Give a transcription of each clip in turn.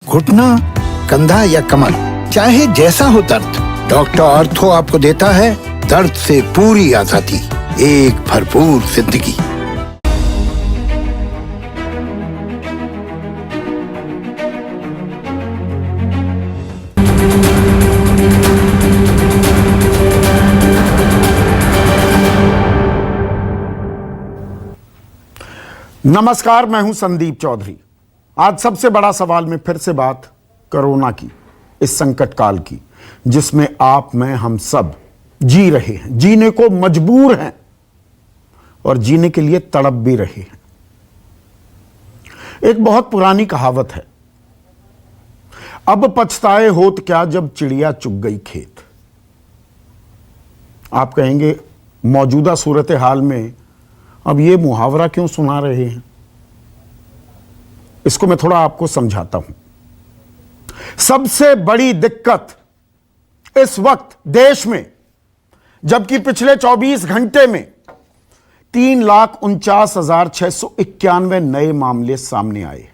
घुटना, कंधा या कमर, चाहे जैसा हो दर्द, डॉक्टर ऑर्थो आपको देता है दर्द से पूरी आजादी, एक भरपूर जिंदगी। नमस्कार, मैं हूं संदीप चौधरी। आज सबसे बड़ा सवाल में फिर से बात कोरोना की, इस संकट काल की, जिसमें आप, मैं, हम सब जी रहे हैं, जीने को मजबूर हैं और जीने के लिए तड़प भी रहे हैं। एक बहुत पुरानी कहावत है, अब पछताए होत क्या जब चिड़िया चुग गई खेत। आप कहेंगे मौजूदा सूरत हाल में अब ये मुहावरा क्यों सुना रहे हैं? इसको मैं थोड़ा आपको समझाता हूं। सबसे बड़ी दिक्कत इस वक्त देश में, जबकि पिछले 24 घंटे में 3,49,691 नए मामले सामने आए,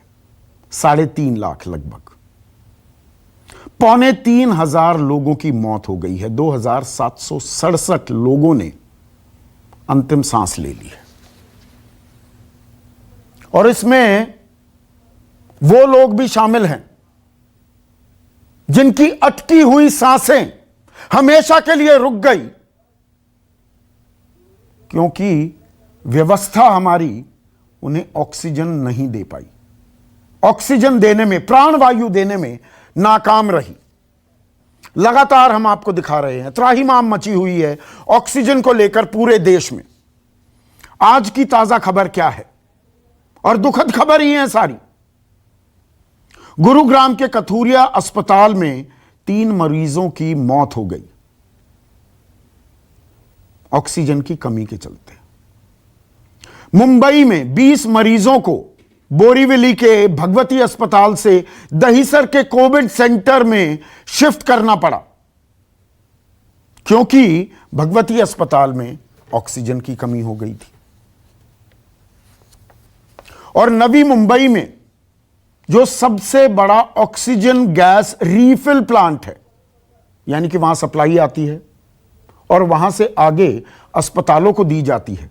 3.5 लाख लगभग, 2,300 लोगों की मौत हो गई है, 2,767 लोगों ने अंतिम सांस ले ली है। और इसमें वो लोग भी शामिल हैं जिनकी अटकी हुई सांसें हमेशा के लिए रुक गई, क्योंकि व्यवस्था हमारी उन्हें ऑक्सीजन नहीं दे पाई, ऑक्सीजन देने में, प्राणवायु देने में नाकाम रही। लगातार हम आपको दिखा रहे हैं, त्राहिमाम मची हुई है ऑक्सीजन को लेकर पूरे देश में। आज की ताजा खबर क्या है, और दुखद खबर ही है सारी। गुरुग्राम के कथूरिया अस्पताल में 3 मरीजों की मौत हो गई ऑक्सीजन की कमी के चलते। मुंबई में 20 मरीजों को बोरीवली के भगवती अस्पताल से दहिसर के कोविड सेंटर में शिफ्ट करना पड़ा, क्योंकि भगवती अस्पताल में ऑक्सीजन की कमी हो गई थी। और नवी मुंबई में जो सबसे बड़ा ऑक्सीजन गैस रीफिल प्लांट है, यानी कि वहां सप्लाई आती है और वहां से आगे अस्पतालों को दी जाती है,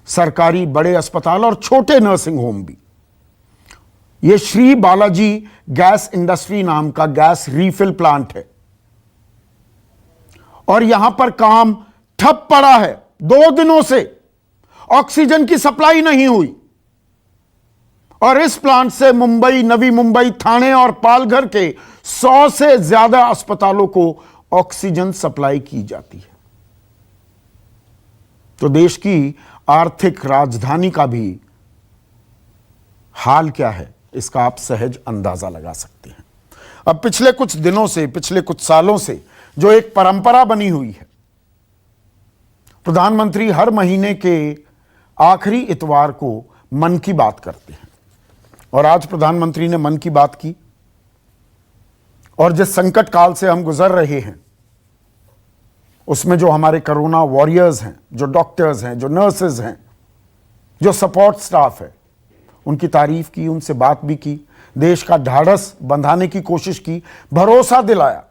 सरकारी बड़े अस्पताल और छोटे नर्सिंग होम भी, यह श्री बालाजी गैस इंडस्ट्री नाम का गैस रीफिल प्लांट है। और यहां पर काम ठप पड़ा है, 2 दिनों से ऑक्सीजन की सप्लाई नहीं हुई। और इस प्लांट से मुंबई, नवी मुंबई, ठाणे और पालघर के 100 से ज्यादा अस्पतालों को ऑक्सीजन सप्लाई की जाती है। तो देश की आर्थिक राजधानी का भी हाल क्या है, इसका आप सहज अंदाजा लगा सकते हैं। अब पिछले कुछ दिनों से, पिछले कुछ सालों से जो एक परंपरा बनी हुई है, प्रधानमंत्री हर महीने के आखिरी इतवार को मन की बात करते हैं, और आज प्रधानमंत्री ने मन की बात की। और जिस संकट काल से हम गुजर रहे हैं, उसमें जो हमारे कोरोना वॉरियर्स हैं, जो डॉक्टर्स हैं, जो नर्सेज हैं, जो सपोर्ट स्टाफ है, उनकी तारीफ की, उनसे बात भी की, देश का ढाढ़स बंधाने की कोशिश की, भरोसा दिलाया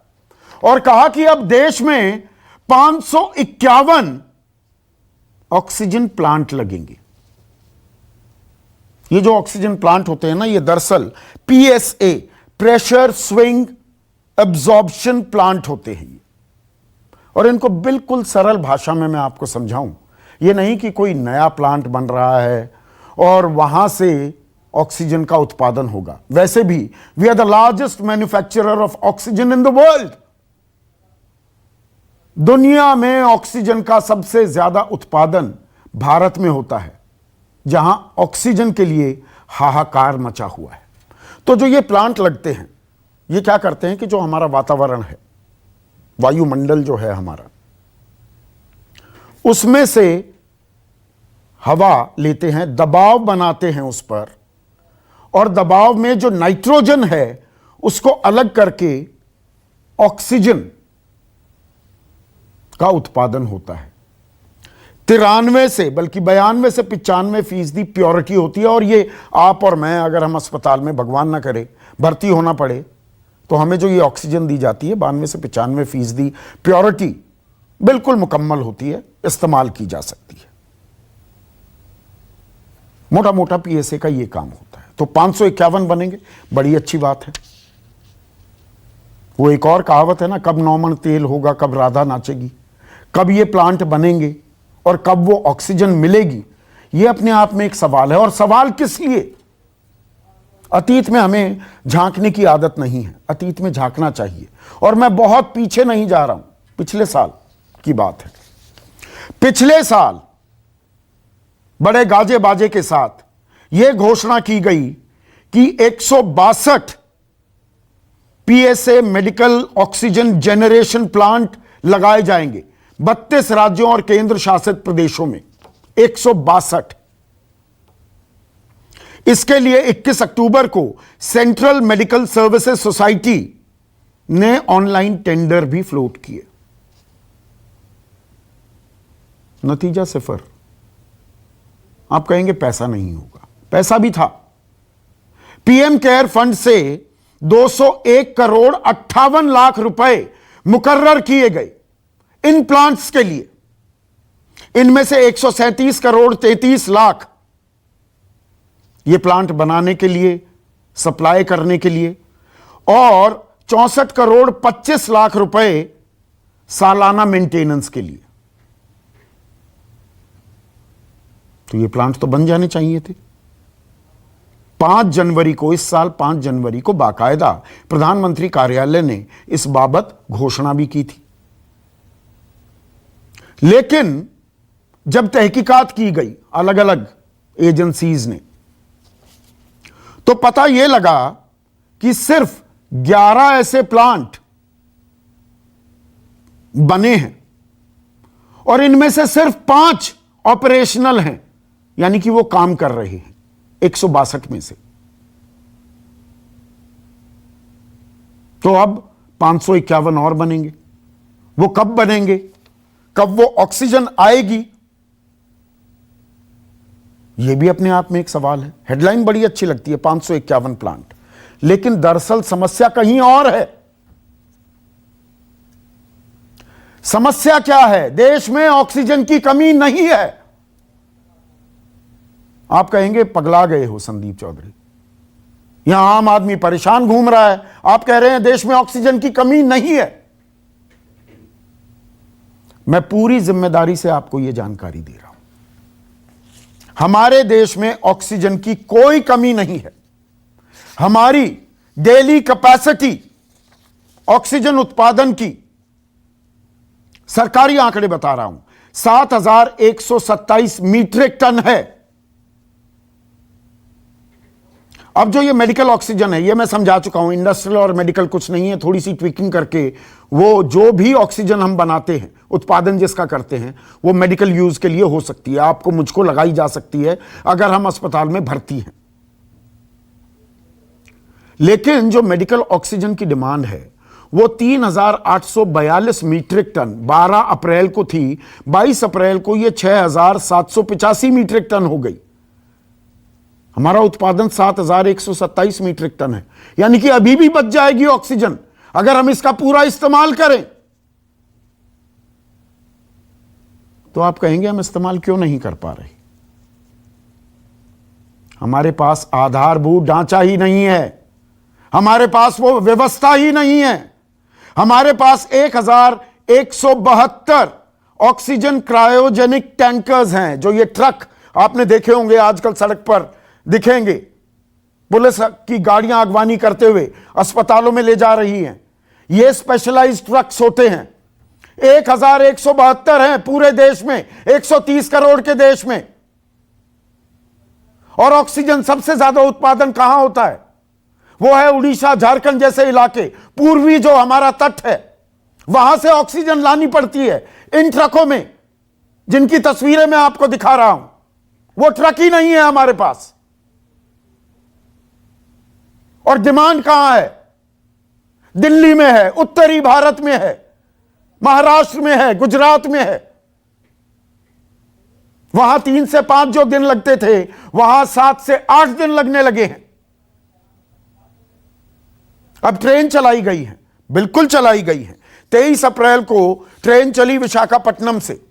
और कहा कि अब देश में 551 ऑक्सीजन प्लांट लगेंगे। ये जो ऑक्सीजन प्लांट होते हैं ना, ये दरअसल PSA, pressure swing absorption plant होते हैं ये। और इनको बिल्कुल सरल भाषा में मैं आपको समझाऊं, ये नहीं कि कोई नया प्लांट बन रहा है और वहां से ऑक्सीजन का उत्पादन होगा। वैसे भी we are the largest manufacturer of oxygen in the world. दुनिया में ऑक्सीजन का सबसे ज्यादा उत्पादन भारत में होता है, जहां ऑक्सीजन के लिए हाहाकार मचा हुआ है। तो जो ये प्लांट लगते हैं, ये क्या करते हैं कि जो हमारा वातावरण है, वायुमंडल जो है हमारा, उसमें से हवा लेते हैं, दबाव बनाते हैं उस पर, और दबाव में जो नाइट्रोजन है उसको अलग करके ऑक्सीजन का उत्पादन होता है। 93 से बल्कि 92 से 95% प्योरिटी होती है। और ये आप और मैं, अगर हम अस्पताल में भगवान ना करे भर्ती होना पड़े तो हमें जो ये ऑक्सीजन दी जाती है 92 से 95% प्योरिटी बिल्कुल मुकम्मल होती है, इस्तेमाल की जा सकती है। मोटा मोटा पीएसए का ये काम होता है। तो 551 बनेंगे, बड़ी अच्छी बात है। वो एक और कहावत है ना, कब 9 मन तेल होगा, कब राधा नाचेगी। कब ये प्लांट बनेंगे और कब वो ऑक्सीजन मिलेगी, ये अपने आप में एक सवाल है। और सवाल किस लिए? अतीत में हमें झांकने की आदत नहीं है, अतीत में झांकना चाहिए। और मैं बहुत पीछे नहीं जा रहा हूं, पिछले साल की बात है। पिछले साल बड़े गाजे बाजे के साथ यह घोषणा की गई कि 162 PSA medical oxygen generation plant लगाए जाएंगे 32 राज्यों और केंद्र शासित प्रदेशों में। 162। इसके लिए 21 अक्टूबर को सेंट्रल मेडिकल सर्विसेज सोसाइटी ने ऑनलाइन टेंडर भी फ्लोट किए। नतीजा सिफर। आप कहेंगे पैसा नहीं होगा, पैसा भी था। पीएम केयर फंड से 201 करोड़ 58 लाख रुपए मुकर्रर किए गए इन प्लांट्स के लिए। इनमें से 137 करोड़ 33 लाख ये प्लांट बनाने के लिए, सप्लाई करने के लिए, और 64 करोड़ 25 लाख रुपए सालाना मेंटेनेंस के लिए। तो ये प्लांट तो बन जाने चाहिए थे। 5 जनवरी को, इस साल 5 जनवरी को बाकायदा प्रधानमंत्री कार्यालय ने इस बाबत घोषणा भी की थी। लेकिन जब तहकीकात की गई अलग अलग एजेंसीज ने, तो पता यह लगा कि सिर्फ 11 ऐसे प्लांट बने हैं और इनमें से सिर्फ 5 ऑपरेशनल हैं, यानी कि वो काम कर रहे हैं 162 में से। तो अब 551 और बनेंगे। वो कब बनेंगे, कब वो ऑक्सीजन आएगी, ये भी अपने आप में एक सवाल है। हेडलाइन बड़ी अच्छी लगती है, 551 प्लांट, लेकिन दरअसल समस्या कहीं और है। समस्या क्या है? देश में ऑक्सीजन की कमी नहीं है। आप कहेंगे पगला गए हो संदीप चौधरी, यहां आम आदमी परेशान घूम रहा है, आप कह रहे हैं देश में ऑक्सीजन की कमी नहीं है। मैं पूरी जिम्मेदारी से आपको यह जानकारी दे रहा हूं, हमारे देश में ऑक्सीजन की कोई कमी नहीं है। हमारी डेली कैपेसिटी ऑक्सीजन उत्पादन की, सरकारी आंकड़े बता रहा हूं, 7,127 मीट्रिक टन है। अब जो ये मेडिकल ऑक्सीजन है, ये मैं समझा चुका हूं, इंडस्ट्रियल और मेडिकल कुछ नहीं है, थोड़ी सी ट्विकिंग करके वो जो भी ऑक्सीजन हम बनाते हैं, उत्पादन जिसका करते हैं, वो मेडिकल यूज के लिए हो सकती है, आपको मुझको लगाई जा सकती है अगर हम अस्पताल में भर्ती हैं। लेकिन जो मेडिकल ऑक्सीजन की डिमांड है वो 3,842 मीट्रिक टन 12 अप्रैल को थी। 22 अप्रैल को ये 6,785 मीट्रिक टन हो गई। हमारा उत्पादन 7,127 मीट्रिक टन है, यानी कि अभी भी बच जाएगी ऑक्सीजन अगर हम इसका पूरा इस्तेमाल करें। तो आप कहेंगे हम इस्तेमाल क्यों नहीं कर पा रहे? हमारे पास आधारभूत ढांचा ही नहीं है, हमारे पास वो व्यवस्था ही नहीं है। हमारे पास 1,172 ऑक्सीजन क्रायोजेनिक टैंकर्स हैं, जो ये ट्रक आपने देखे होंगे आजकल सड़क पर दिखेंगे, पुलिस की गाड़ियां अगवानी करते हुए अस्पतालों में ले जा रही हैं। ये स्पेशलाइज्ड ट्रक्स होते हैं। 1,172 हैं पूरे देश में, 130 करोड़ के देश में। और ऑक्सीजन सबसे ज्यादा उत्पादन कहां होता है? वो है उड़ीसा, झारखंड जैसे इलाके, पूर्वी जो हमारा तट है, वहां से ऑक्सीजन लानी पड़ती है इन ट्रकों में, जिनकी तस्वीरें मैं आपको दिखा रहा हूं। वो ट्रक ही नहीं है हमारे पास। और डिमांड कहां है? दिल्ली में है, उत्तरी भारत में है, महाराष्ट्र में है, गुजरात में है। वहां 3 से 5 जो दिन लगते थे, वहां 7 से 8 दिन लगने लगे हैं। अब ट्रेन चलाई गई है, बिल्कुल चलाई गई है। 23 अप्रैल को ट्रेन चली विशाखापट्टनम से,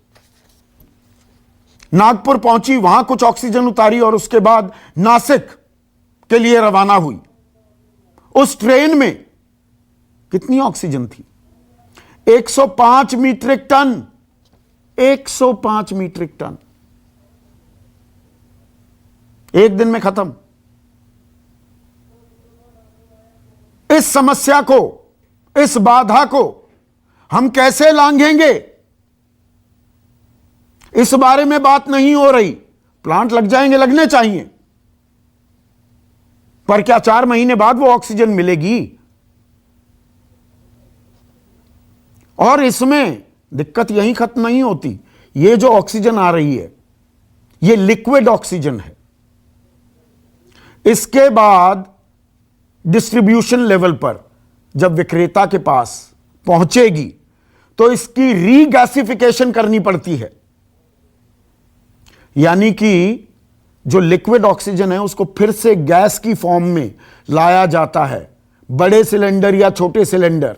नागपुर पहुंची, वहां कुछ ऑक्सीजन उतारी और उसके बाद नासिक के लिए रवाना हुई। उस ट्रेन में कितनी ऑक्सीजन थी? 105 मीट्रिक टन। 105 मीट्रिक टन एक दिन में खत्म। इस समस्या को, इस बाधा को हम कैसे लांघेंगे, इस बारे में बात नहीं हो रही। प्लांट लग जाएंगे, लगने चाहिए, पर क्या 4 महीने बाद वो ऑक्सीजन मिलेगी? और इसमें दिक्कत यहीं खत्म नहीं होती। ये जो ऑक्सीजन आ रही है, ये लिक्विड ऑक्सीजन है। इसके बाद डिस्ट्रीब्यूशन लेवल पर जब विक्रेता के पास पहुंचेगी तो इसकी रीगैसिफिकेशन करनी पड़ती है, यानी कि जो लिक्विड ऑक्सीजन है उसको फिर से गैस की फॉर्म में लाया जाता है। बड़े सिलेंडर या छोटे सिलेंडर,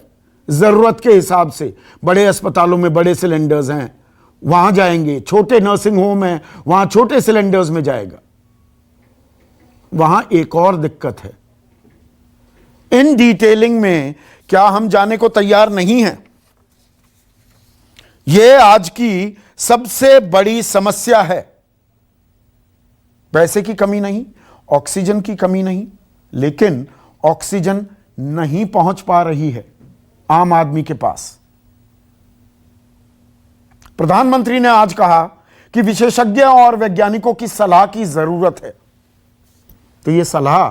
जरूरत के हिसाब से, बड़े अस्पतालों में बड़े सिलेंडर्स हैं, वहां जाएंगे, छोटे नर्सिंग होम हैं, वहां छोटे सिलेंडर्स में जाएगा। वहां एक और दिक्कत है, इन डिटेलिंग में क्या हम जाने को तैयार नहीं हैं। यह आज की सबसे बड़ी समस्या है। पैसे की कमी नहीं, ऑक्सीजन की कमी नहीं, लेकिन ऑक्सीजन नहीं पहुंच पा रही है आम आदमी के पास। प्रधानमंत्री ने आज कहा कि विशेषज्ञों और वैज्ञानिकों की सलाह की जरूरत है। तो यह सलाह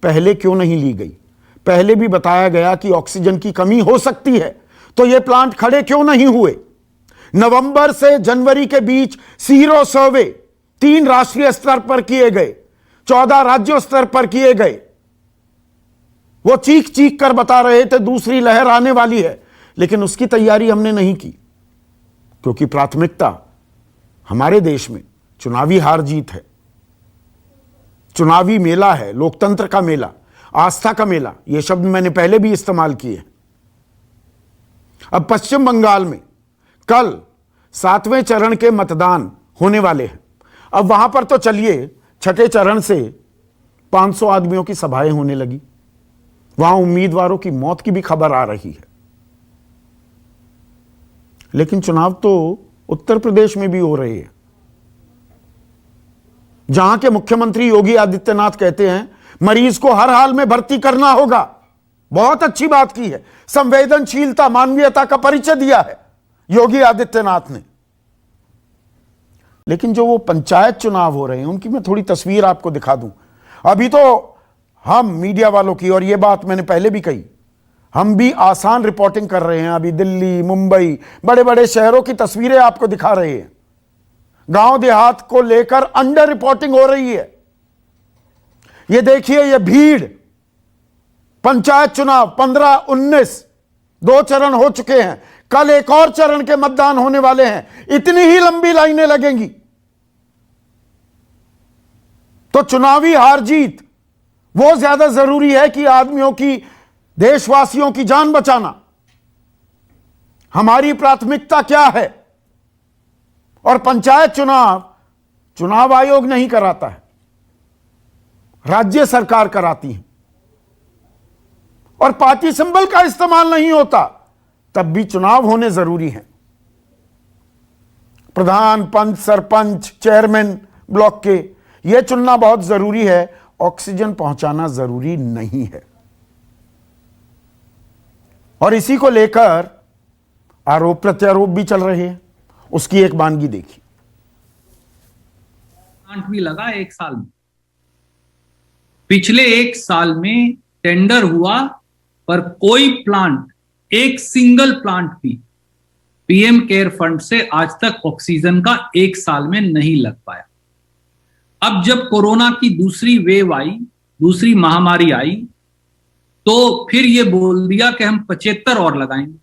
पहले क्यों नहीं ली गई? पहले भी बताया गया कि ऑक्सीजन की कमी हो सकती है, तो यह प्लांट खड़े क्यों नहीं हुए? नवंबर से जनवरी के बीच सीरो सर्वे 3 राष्ट्रीय स्तर पर किए गए, 14 राज्यों स्तर पर किए गए। वो चीख चीख कर बता रहे थे दूसरी लहर आने वाली है, लेकिन उसकी तैयारी हमने नहीं की, क्योंकि प्राथमिकता हमारे देश में चुनावी हार जीत है, चुनावी मेला है, लोकतंत्र का मेला, आस्था का मेला। यह शब्द मैंने पहले भी इस्तेमाल किए। अब पश्चिम बंगाल में कल 7वें चरण के मतदान होने वाले हैं। अब वहां पर तो चलिए छठे चरण से 500 आदमियों की सभाएं होने लगी, वहां उम्मीदवारों की मौत की भी खबर आ रही है। लेकिन चुनाव तो उत्तर प्रदेश में भी हो रहे हैं, जहां के मुख्यमंत्री योगी आदित्यनाथ कहते हैं मरीज को हर हाल में भर्ती करना होगा। बहुत अच्छी बात की है, संवेदनशीलता, मानवीयता का परिचय दिया है योगी आदित्यनाथ ने। लेकिन जो वो पंचायत चुनाव हो रहे हैं, उनकी मैं थोड़ी तस्वीर आपको दिखा दूं। अभी तो हम मीडिया वालों की, और ये बात मैंने पहले भी कही, हम भी आसान रिपोर्टिंग कर रहे हैं। अभी दिल्ली, मुंबई, बड़े बड़े शहरों की तस्वीरें आपको दिखा रहे हैं। गांव देहात को लेकर अंडर रिपोर्टिंग हो रही है। ये देखिए, ये भीड़, पंचायत चुनाव 15-19 2 चरण हो चुके हैं, कल एक और चरण के मतदान होने वाले हैं। इतनी ही लंबी लाइनें लगेंगी। तो चुनावी हार जीत वो ज्यादा जरूरी है कि आदमियों की, देशवासियों की जान बचाना। हमारी प्राथमिकता क्या है? और पंचायत चुनाव आयोग नहीं कराता है, राज्य सरकार कराती है। और पार्टी सिंबल का इस्तेमाल नहीं होता, तब भी चुनाव होने जरूरी है। प्रधान, पंच, सरपंच, चेयरमैन ब्लॉक के यह चुनना बहुत जरूरी है, ऑक्सीजन पहुंचाना जरूरी नहीं है। और इसी को लेकर आरोप प्रत्यारोप भी चल रहे हैं। उसकी एक वानगी देखिए। प्लांट भी लगा 1 साल में, पिछले 1 साल में टेंडर हुआ, पर कोई प्लांट, एक सिंगल प्लांट भी पीएम केयर फंड से आज तक ऑक्सीजन का 1 साल में नहीं लग पाया। अब जब कोरोना की दूसरी वेव आई, दूसरी महामारी आई, तो फिर ये बोल दिया कि हम 75 और लगाएंगे।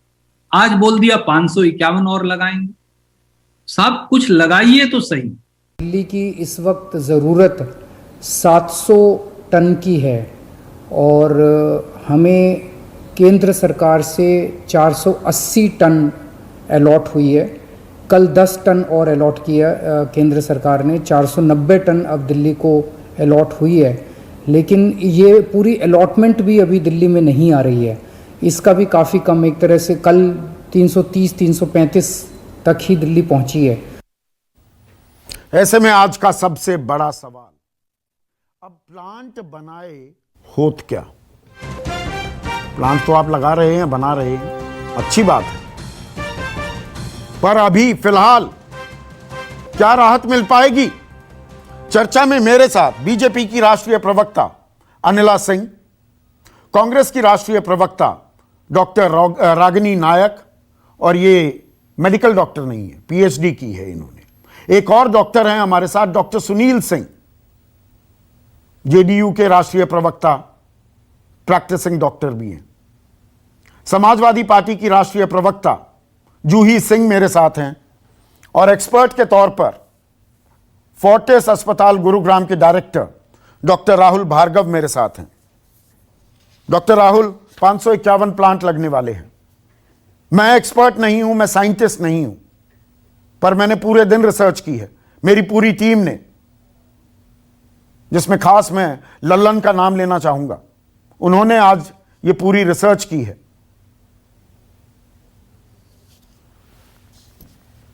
आज बोल दिया 551 और लगाएंगे। सब कुछ लगाइए तो सही। दिल्ली की इस वक्त ज़रूरत 700 टन की है और हमें केंद्र सरकार से 480 टन अलॉट हुई है। कल 10 टन और अलॉट किया केंद्र सरकार ने। 490 टन अब दिल्ली को अलॉट हुई है, लेकिन ये पूरी अलॉटमेंट भी अभी दिल्ली में नहीं आ रही है। इसका भी काफ़ी कम, एक तरह से कल 330-335 तक ही दिल्ली पहुंची है। ऐसे में आज का सबसे बड़ा सवाल, अब प्लांट बनाए होत क्या? प्लांट तो आप लगा रहे हैं, बना रहे हैं, अच्छी बात है, पर अभी फिलहाल क्या राहत मिल पाएगी? चर्चा में मेरे साथ बीजेपी की राष्ट्रीय प्रवक्ता अनिला सिंह, कांग्रेस की राष्ट्रीय प्रवक्ता डॉक्टर रागिनी नायक, और ये मेडिकल डॉक्टर नहीं है, पीएचडी की है इन्होंने। एक और डॉक्टर हैं हमारे साथ, डॉक्टर सुनील सिंह, जेडीयू के राष्ट्रीय प्रवक्ता, प्रैक्टिसिंग डॉक्टर भी हैं। समाजवादी पार्टी की राष्ट्रीय प्रवक्ता जूही सिंह मेरे साथ हैं, और एक्सपर्ट के तौर पर फोर्टिस अस्पताल गुरुग्राम के डायरेक्टर डॉक्टर राहुल भार्गव मेरे साथ हैं। डॉक्टर राहुल, 551 प्लांट लगने वाले हैं। मैं एक्सपर्ट नहीं हूं, मैं साइंटिस्ट नहीं हूं, पर मैंने पूरे दिन रिसर्च की है, मेरी पूरी टीम ने, जिसमें खास मैं लल्लन का नाम लेना चाहूंगा। उन्होंने आज ये पूरी रिसर्च की है।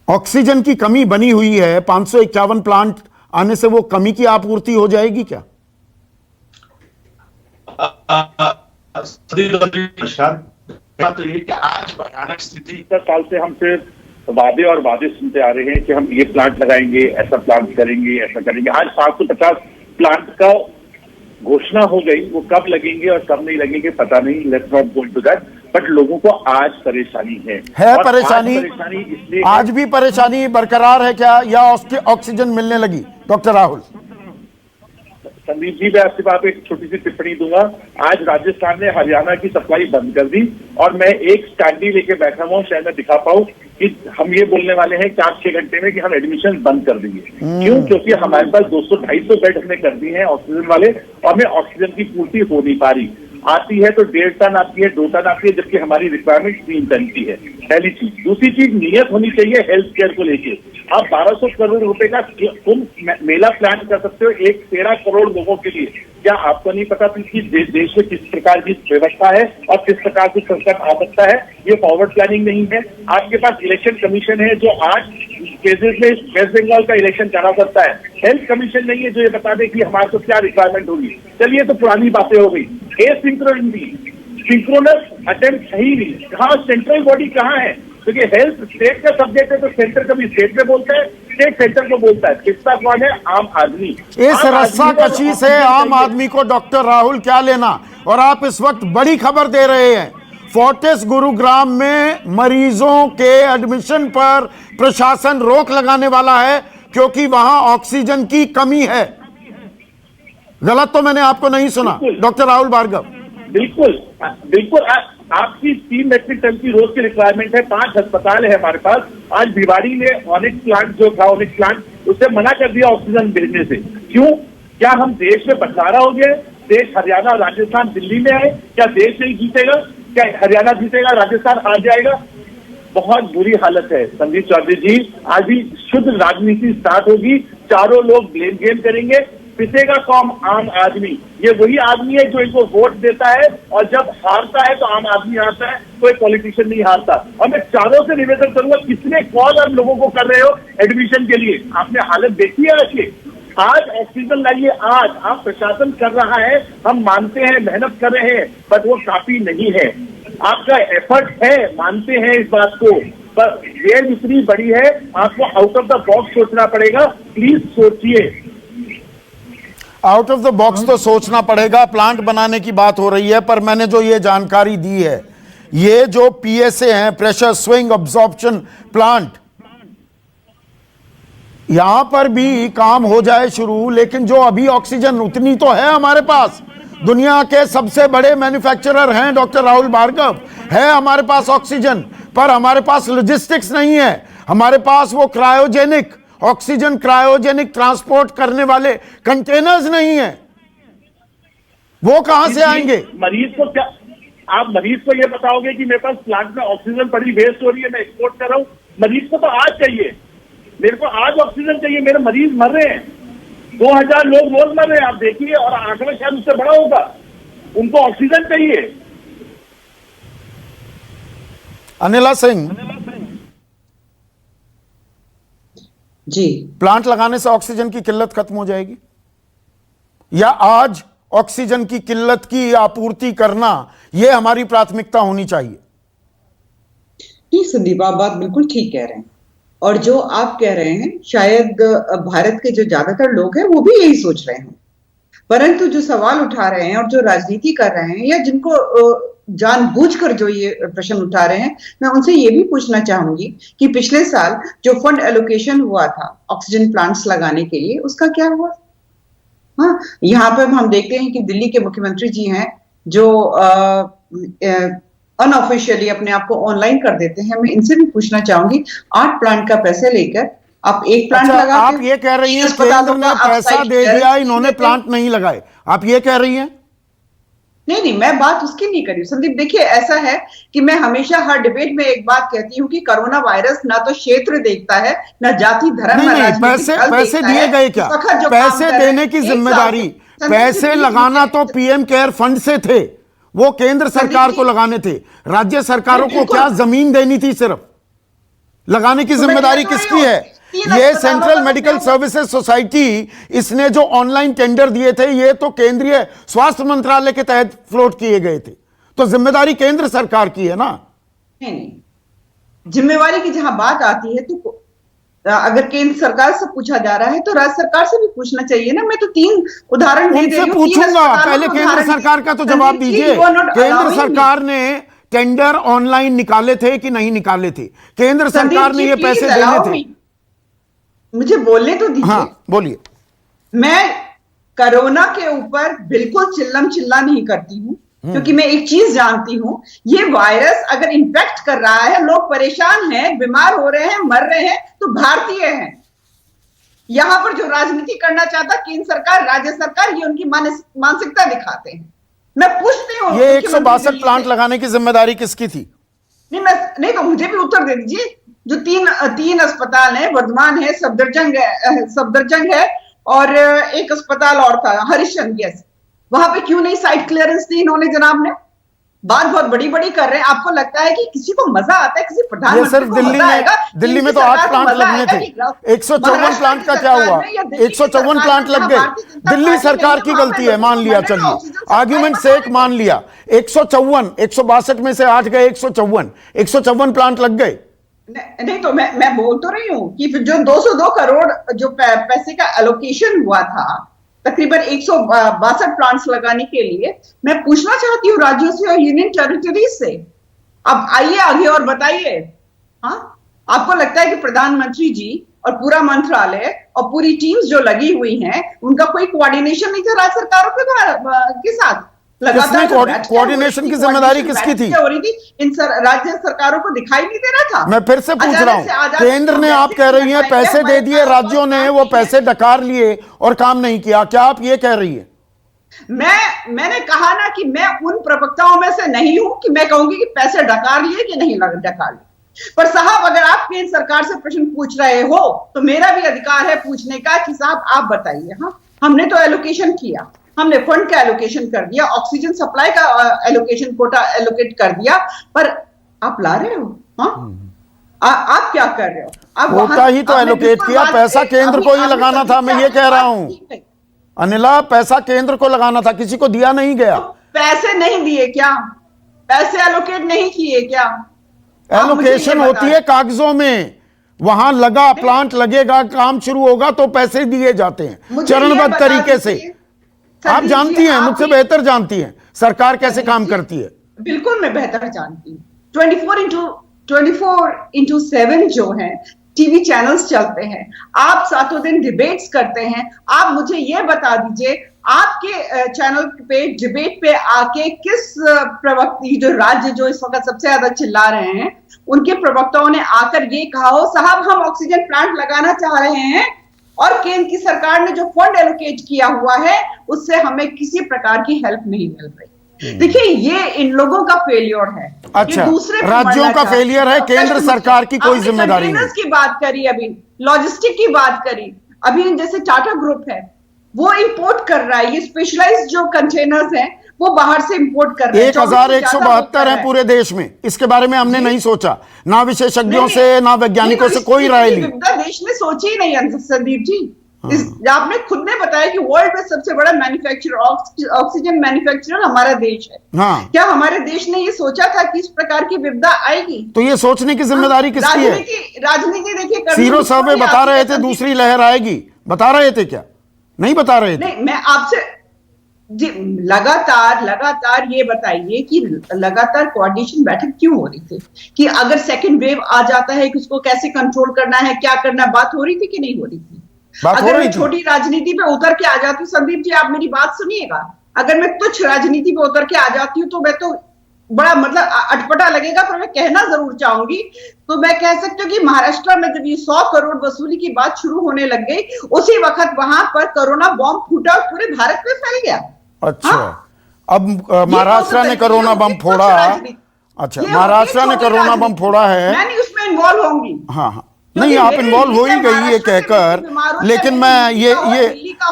ऑक्सीजन की कमी बनी हुई है, 551 प्लांट आने से वो कमी की आपूर्ति हो जाएगी क्या? तो ये कि आज भयानक स्थिति, 10 साल से हम सिर्फ वादे और वादे सुनते आ रहे हैं कि हम ये प्लांट लगाएंगे, ऐसा प्लांट करेंगे, ऐसा करेंगे। आज 550 प्लांट का घोषणा हो गई, वो कब लगेंगे और कब नहीं लगेंगे पता नहीं, let's not go into that, but लोगों को आज परेशानी है परेशानी इसलिए आज भी परेशानी बरकरार है क्या, या ऑक्सीजन मिलने लगी? डॉक्टर राहुल। संदीप जी, मैं आपसे आप एक छोटी सी टिप्पणी दूंगा। आज राजस्थान ने हरियाणा की सप्लाई बंद कर दी, और मैं एक स्टैंडी लेके बैठा हुआ हूँ, शायद मैं दिखा पाऊँ कि हम ये बोलने वाले हैं 4-6 घंटे में कि हम एडमिशन बंद कर देंगे। क्यों? क्योंकि हमारे पास 200-250 बेड हमने कर दिए हैं ऑक्सीजन वाले, और हमें ऑक्सीजन की पूर्ति हो नहीं पा रही। आती है तो 1.5 टन आती है, 2 टन आती है, जबकि हमारी रिक्वायरमेंट 3 टन की है। पहली चीज। दूसरी चीज, नियत होनी चाहिए हेल्थ केयर को लेके। आप 1200 करोड़ रुपए का तुम मेला प्लान कर सकते हो 13 करोड़ लोगों के लिए। क्या आपको नहीं पता कि देश में किस प्रकार की व्यवस्था है और किस प्रकार से संकट आ सकता है? ये फॉरवर्ड प्लानिंग नहीं है। आपके पास इलेक्शन कमीशन है जो 8 केसेस में वेस्ट बंगाल का इलेक्शन करा सकता है। हेल्थ कमीशन नहीं है जो ये बता दे कि हमारे को क्या रिक्वायरमेंट होगी। चलिए, तो पुरानी बातें हो गई। सिंक्रोनस अटेम्प्ट सही नहीं। कहाँ सेंट्रल बॉडी कहाँ है? क्योंकि हेल्थ स्टेट का सब्जेक्ट है, तो सेंटर कभी स्टेट में बोलता है, स्टेट सेंटर को बोलता है। किसका कौन है? आम आदमी। इस रस्साकशी से आम आदमी को डॉक्टर राहुल क्या लेना? और आप इस वक्त बड़ी खबर दे रहे हैं, फोर्टिस गुरुग्राम में मरीजों के एडमिशन पर प्रशासन रोक लगाने वाला है क्योंकि वहां ऑक्सीजन की कमी है। गलत तो मैंने आपको नहीं सुना डॉक्टर राहुल भार्गव? बिल्कुल बिल्कुल। आपकी 3 मेट्रिक टन की रोज की रिक्वायरमेंट है। 5 अस्पताल है हमारे पास। आज भिवाड़ी ने ऑनिक्स प्लांट जो था, ऑनिक्स प्लांट, उससे मना कर दिया ऑक्सीजन भेजने से। क्यों? क्या हम देश में बंटवारा हो गया? देश हरियाणा, राजस्थान, दिल्ली में है। क्या देश नहीं जीतेगा? क्या हरियाणा जीतेगा, राजस्थान हार जाएगा? बहुत बुरी हालत है संदीप चौधरी जी। आज भी शुद्ध राजनीति स्टार्ट होगी। चारों लोग ब्लेम गेम करेंगे। पिसेगा कौन? आम आदमी। ये वही आदमी है जो इनको वोट देता है, और जब हारता है तो आम आदमी हारता है, कोई पॉलिटिशियन नहीं हारता। और मैं चारों से निवेदन करूंगा, किसने कॉल आप लोगों को कर रहे हो एडमिशन के लिए? आपने हालत देखी है आज ऑक्सीजन लाइए। आज आप प्रशासन कर रहा है, हम मानते हैं, मेहनत कर रहे हैं, बट वो काफी नहीं है। आपका एफर्ट है, मानते हैं इस बात को, पर रेल इतनी बड़ी है, आपको आउट ऑफ द बॉक्स सोचना पड़ेगा। प्लीज सोचिए। आउट ऑफ द बॉक्स तो सोचना पड़ेगा। प्लांट बनाने की बात हो रही है, पर मैंने जो ये जानकारी दी है, ये जो पीएसए हैं, प्रेशर स्विंग अब्जॉर्प्शन प्लांट, यहां पर भी काम हो जाए शुरू। लेकिन जो अभी ऑक्सीजन उतनी तो है हमारे पास, दुनिया के सबसे बड़े मैन्युफैक्चरर हैं डॉक्टर राहुल भार्गव, है हमारे पास ऑक्सीजन, पर हमारे पास लॉजिस्टिक्स नहीं है। हमारे पास वो क्रायोजेनिक ऑक्सीजन, क्रायोजेनिक ट्रांसपोर्ट करने वाले कंटेनर्स नहीं है। वो कहां से आएंगे? मरीज को क्या आप मरीज को ये बताओगे कि मेरे पास प्लांट में ऑक्सीजन पड़ी वेस्ट हो रही है, मैं एक्सपोर्ट कर रहा हूँ। मरीज को तो आज चाहिए, मेरे को आज ऑक्सीजन चाहिए, मेरे मरीज मर रहे हैं, 2000 लोग रोज मर रहे हैं, आप देखिए, और आंकड़ा शायद उससे बड़ा होगा। उनको ऑक्सीजन चाहिए। अनिला सिंह जी, प्लांट लगाने से ऑक्सीजन की किल्लत खत्म हो जाएगी, या आज ऑक्सीजन की किल्लत की आपूर्ति करना यह हमारी प्राथमिकता होनी चाहिए? नहीं संदीप, आप बात बिल्कुल ठीक कह रहे हैं, और जो आप कह रहे हैं शायद भारत के जो ज्यादातर लोग हैं वो भी यही सोच रहे हैं, परंतु जो सवाल उठा रहे हैं और जो राजनीति कर रहे हैं, या जिनको जानबूझकर जो ये प्रश्न उठा रहे हैं, मैं उनसे ये भी पूछना चाहूंगी कि पिछले साल जो फंड एलोकेशन हुआ था ऑक्सीजन प्लांट्स लगाने के लिए, उसका क्या हुआ? हाँ, यहाँ पर हम देखते हैं कि दिल्ली के मुख्यमंत्री जी हैं जो अनऑफिशियली अपने आप को ऑनलाइन कर देते हैं। मैं इनसे भी पूछना चाहूंगी, 8 प्लांट का पैसे लेकर आप एक प्लांट लगा, आप ये कह रही हैं केंद्र ने पैसा दे दिया, इन्होंने प्लांट नहीं लगाए, आप ये कह रही हैं? नहीं, मैं बात उसकी नहीं कर रही संदीप। देखिए, ऐसा है कि मैं हमेशा हर डिबेट में एक बात कहती हूँ कि कोरोना वायरस ना तो क्षेत्र देखता है, ना जाति धर्म, नहीं, पैसे दिए गए क्या? पैसे देने की जिम्मेदारी, पैसे लगाना तो पीएम केयर फंड से थे, वो केंद्र सरकार को लगाने थे। राज्य सरकारों को क्या जमीन देनी थी? सिर्फ लगाने की जिम्मेदारी किसकी है? ये सेंट्रल मेडिकल सर्विसेज सोसाइटी, इसने जो ऑनलाइन टेंडर दिए थे, ये तो केंद्रीय स्वास्थ्य मंत्रालय के तहत फ्लोट किए गए थे, तो जिम्मेदारी केंद्र सरकार की है ना? नहीं, जिम्मेवारी की जहां बात आती है तो अगर केंद्र सरकार से पूछा जा रहा है तो राज्य सरकार से भी पूछना चाहिए ना। मैं तो 3 उदाहरण दे रही हूं, पूछूंगा, पहले केंद्र सरकार का तो जवाब दीजिए। केंद्र सरकार ने टेंडर ऑनलाइन निकाले थे कि नहीं निकाले थे? केंद्र सरकार ने ये पैसे देने थे। मुझे बोलने तो दीजिए। हाँ, बोलिए। मैं कोरोना के ऊपर बिल्कुल चिल्लम चिल्ला नहीं करती हूं, क्योंकि मैं एक चीज जानती हूं, ये वायरस अगर इन्फेक्ट कर रहा है, लोग परेशान हैं, बीमार हो रहे हैं, मर रहे हैं, तो भारतीय हैं। यहां पर जो राजनीति करना चाहता केंद्र सरकार, राज्य सरकार, ये उनकी मानसिकता दिखाते हैं। मैं पूछती हूँ, ये 162 प्लांट लगाने की जिम्मेदारी किसकी थी? नहीं तो मुझे भी उत्तर दे दीजिए। जो तीन अस्पताल हैं, वर्धमान है, सफदरजंग है, और एक अस्पताल और था हरिश्चंद्र, वहां पे क्यों नहीं साइट क्लियरेंस दी इन्होंने? जनाब ने बात बहुत बड़ी बड़ी कर रहे हैं। आपको लगता है कि किसी को मजा आता है, किसी प्रधानमंत्री को मजा आएगा? दिल्ली में तो 8 प्लांट लगने थे, 154 प्लांट का क्या हुआ? 154 प्लांट लग गए। दिल्ली सरकार की गलती है, मान लिया, चलिए आर्ग्यूमेंट से एक मान लिया। 162 में से 8 गए, 154 प्लांट लग गए। नहीं तो मैं बोल तो रही हूँ कि जो 202 करोड़ जो पैसे का एलोकेशन हुआ था तकरीबन 162 प्लांट्स लगाने के लिए, मैं पूछना चाहती हूँ राज्यों से और यूनियन टेरिटरीज से, अब आइए आगे और बताइए। हाँ, आपको लगता है कि प्रधानमंत्री जी और पूरा मंत्रालय और पूरी टीम्स जो लगी हुई हैं, उनका कोई कोऑर्डिनेशन नहीं था राज्य सरकारों के साथ? किसने कोऑर्डिनेशन की जिम्मेदारी किसकी थी? हो रही थी, इन राज्य सरकारों को दिखाई नहीं दे रहा था? मैं फिर से पूछ रहा हूं, केंद्र ने, आप कह रही हैं पैसे दे दिए, राज्यों ने वो पैसे डकार लिए और काम नहीं किया, क्या आप ये कह रही है? मैंने कहा ना कि मैं उन प्रवक्ताओं में से नहीं हूं कि मैं कहूंगी कि पैसे डकार लिए कि नहीं डकार लिए। पर साहब, अगर आप केंद्र सरकार से प्रश्न पूछ रहे हो तो मेरा भी अधिकार है पूछने का कि साहब आप बताइए। हाँ, हमने तो एलोकेशन किया, हमने फंड का एलोकेशन कर दिया, ऑक्सीजन सप्लाई का एलोकेशन कोटा एलोकेट कर दिया, पर आप ला रहे हो? हाँ, आप क्या कर रहे हो? कोटा ही तो एलोकेट किया, पैसा केंद्र को ही लगाना था, मैं ये कह रहा हूं अनिला, पैसा केंद्र को लगाना था, किसी को दिया नहीं गया। पैसे नहीं दिए क्या? पैसे एलोकेट नहीं किए क्या? एलोकेशन होती है कागजों में, वहां लगा, प्लांट लगेगा, काम शुरू होगा तो पैसे दिए जाते हैं चरणबद्ध तरीके से। आप जानती हैं, मुझसे बेहतर जानती हैं सरकार कैसे काम करती है। बिल्कुल मैं बेहतर जानती हूँ। 24x7 जो है टीवी चैनल्स चलते हैं, आप सातों दिन डिबेट्स करते हैं। आप मुझे ये बता दीजिए, आपके चैनल पे डिबेट पे आके किस प्रवक्ता, जो राज्य जो इस वक्त सबसे ज्यादा चिल्ला रहे हैं, उनके प्रवक्ताओं ने आकर ये कहा हो साहब हम ऑक्सीजन प्लांट लगाना चाह रहे हैं और केंद्र की सरकार ने जो फंड एलोकेट किया हुआ है उससे हमें किसी प्रकार की हेल्प नहीं मिल रही? देखिए, ये इन लोगों का फेलियर है। अच्छा, ये दूसरे पे राज्यों मरना का चाहते फेलियर है, हैं। केंद्र सरकार की कोई आपने जिम्मेदारी नहीं। कंटेनर्स की बात करी, अभी लॉजिस्टिक की बात करी, अभी जैसे टाटा ग्रुप है वो इंपोर्ट कर रहा है, ये स्पेशलाइज्ड जो कंटेनर्स हैं वो बाहर से इंपोर्ट कर रहे हैं। 1172 है पूरे देश में। इसके बारे में हमने नहीं सोचा, ना विशेषज्ञों नहीं, से ना वैज्ञानिकों से कोई राय ली। विपदा देश में सोची ही नहीं संदीप जी। आपने खुद ने बताया कि वर्ल्ड में सबसे बड़ा मैन्युफैक्चरर, ऑक्सीजन मैन्युफैक्चरर हमारा देश है। हाँ। क्या हमारे देश ने ये सोचा था कि इस प्रकार की विपदा आएगी? तो ये सोचने की जिम्मेदारी किसकी है? राजनीति देखिए, सीरो सर्वे बता रहे थे दूसरी लहर आएगी, बता रहे थे क्या? नहीं बता रहे थे। नहीं, मैं आपसे जी लगातार ये बताइए कि लगातार कोऑर्डिनेशन बैठक क्यों हो रही थी कि अगर सेकंड वेव आ जाता है कि उसको कैसे कंट्रोल करना है, क्या करना, बात हो रही थी कि नहीं हो रही थी? अगर मैं छोटी राजनीति पे उतर के आ जाती हूँ, संदीप जी आप मेरी बात सुनिएगा, अगर मैं तुच्छ राजनीति पे उतर के आ जाती हूँ तो मैं तो बड़ा मतलब अटपटा लगेगा, पर मैं कहना जरूर चाहूंगी। तो मैं कह सकती हूँ कि महाराष्ट्र में जब ये 100 करोड़ वसूली की बात शुरू होने लग गई, उसी वक्त वहां पर कोरोना बॉम्ब फूटा और पूरे भारत में फैल गया। अच्छा, हाँ? अब महाराष्ट्र ने कोरोना बम फोड़ा। अच्छा, महाराष्ट्र ने कोरोना बम फोड़ा है, मैं नहीं उसमें इन्वॉल्व होंगी। हाँ हाँ, नहीं आप इन्वॉल्व हो ही गई ये कहकर, लेकिन मैं ये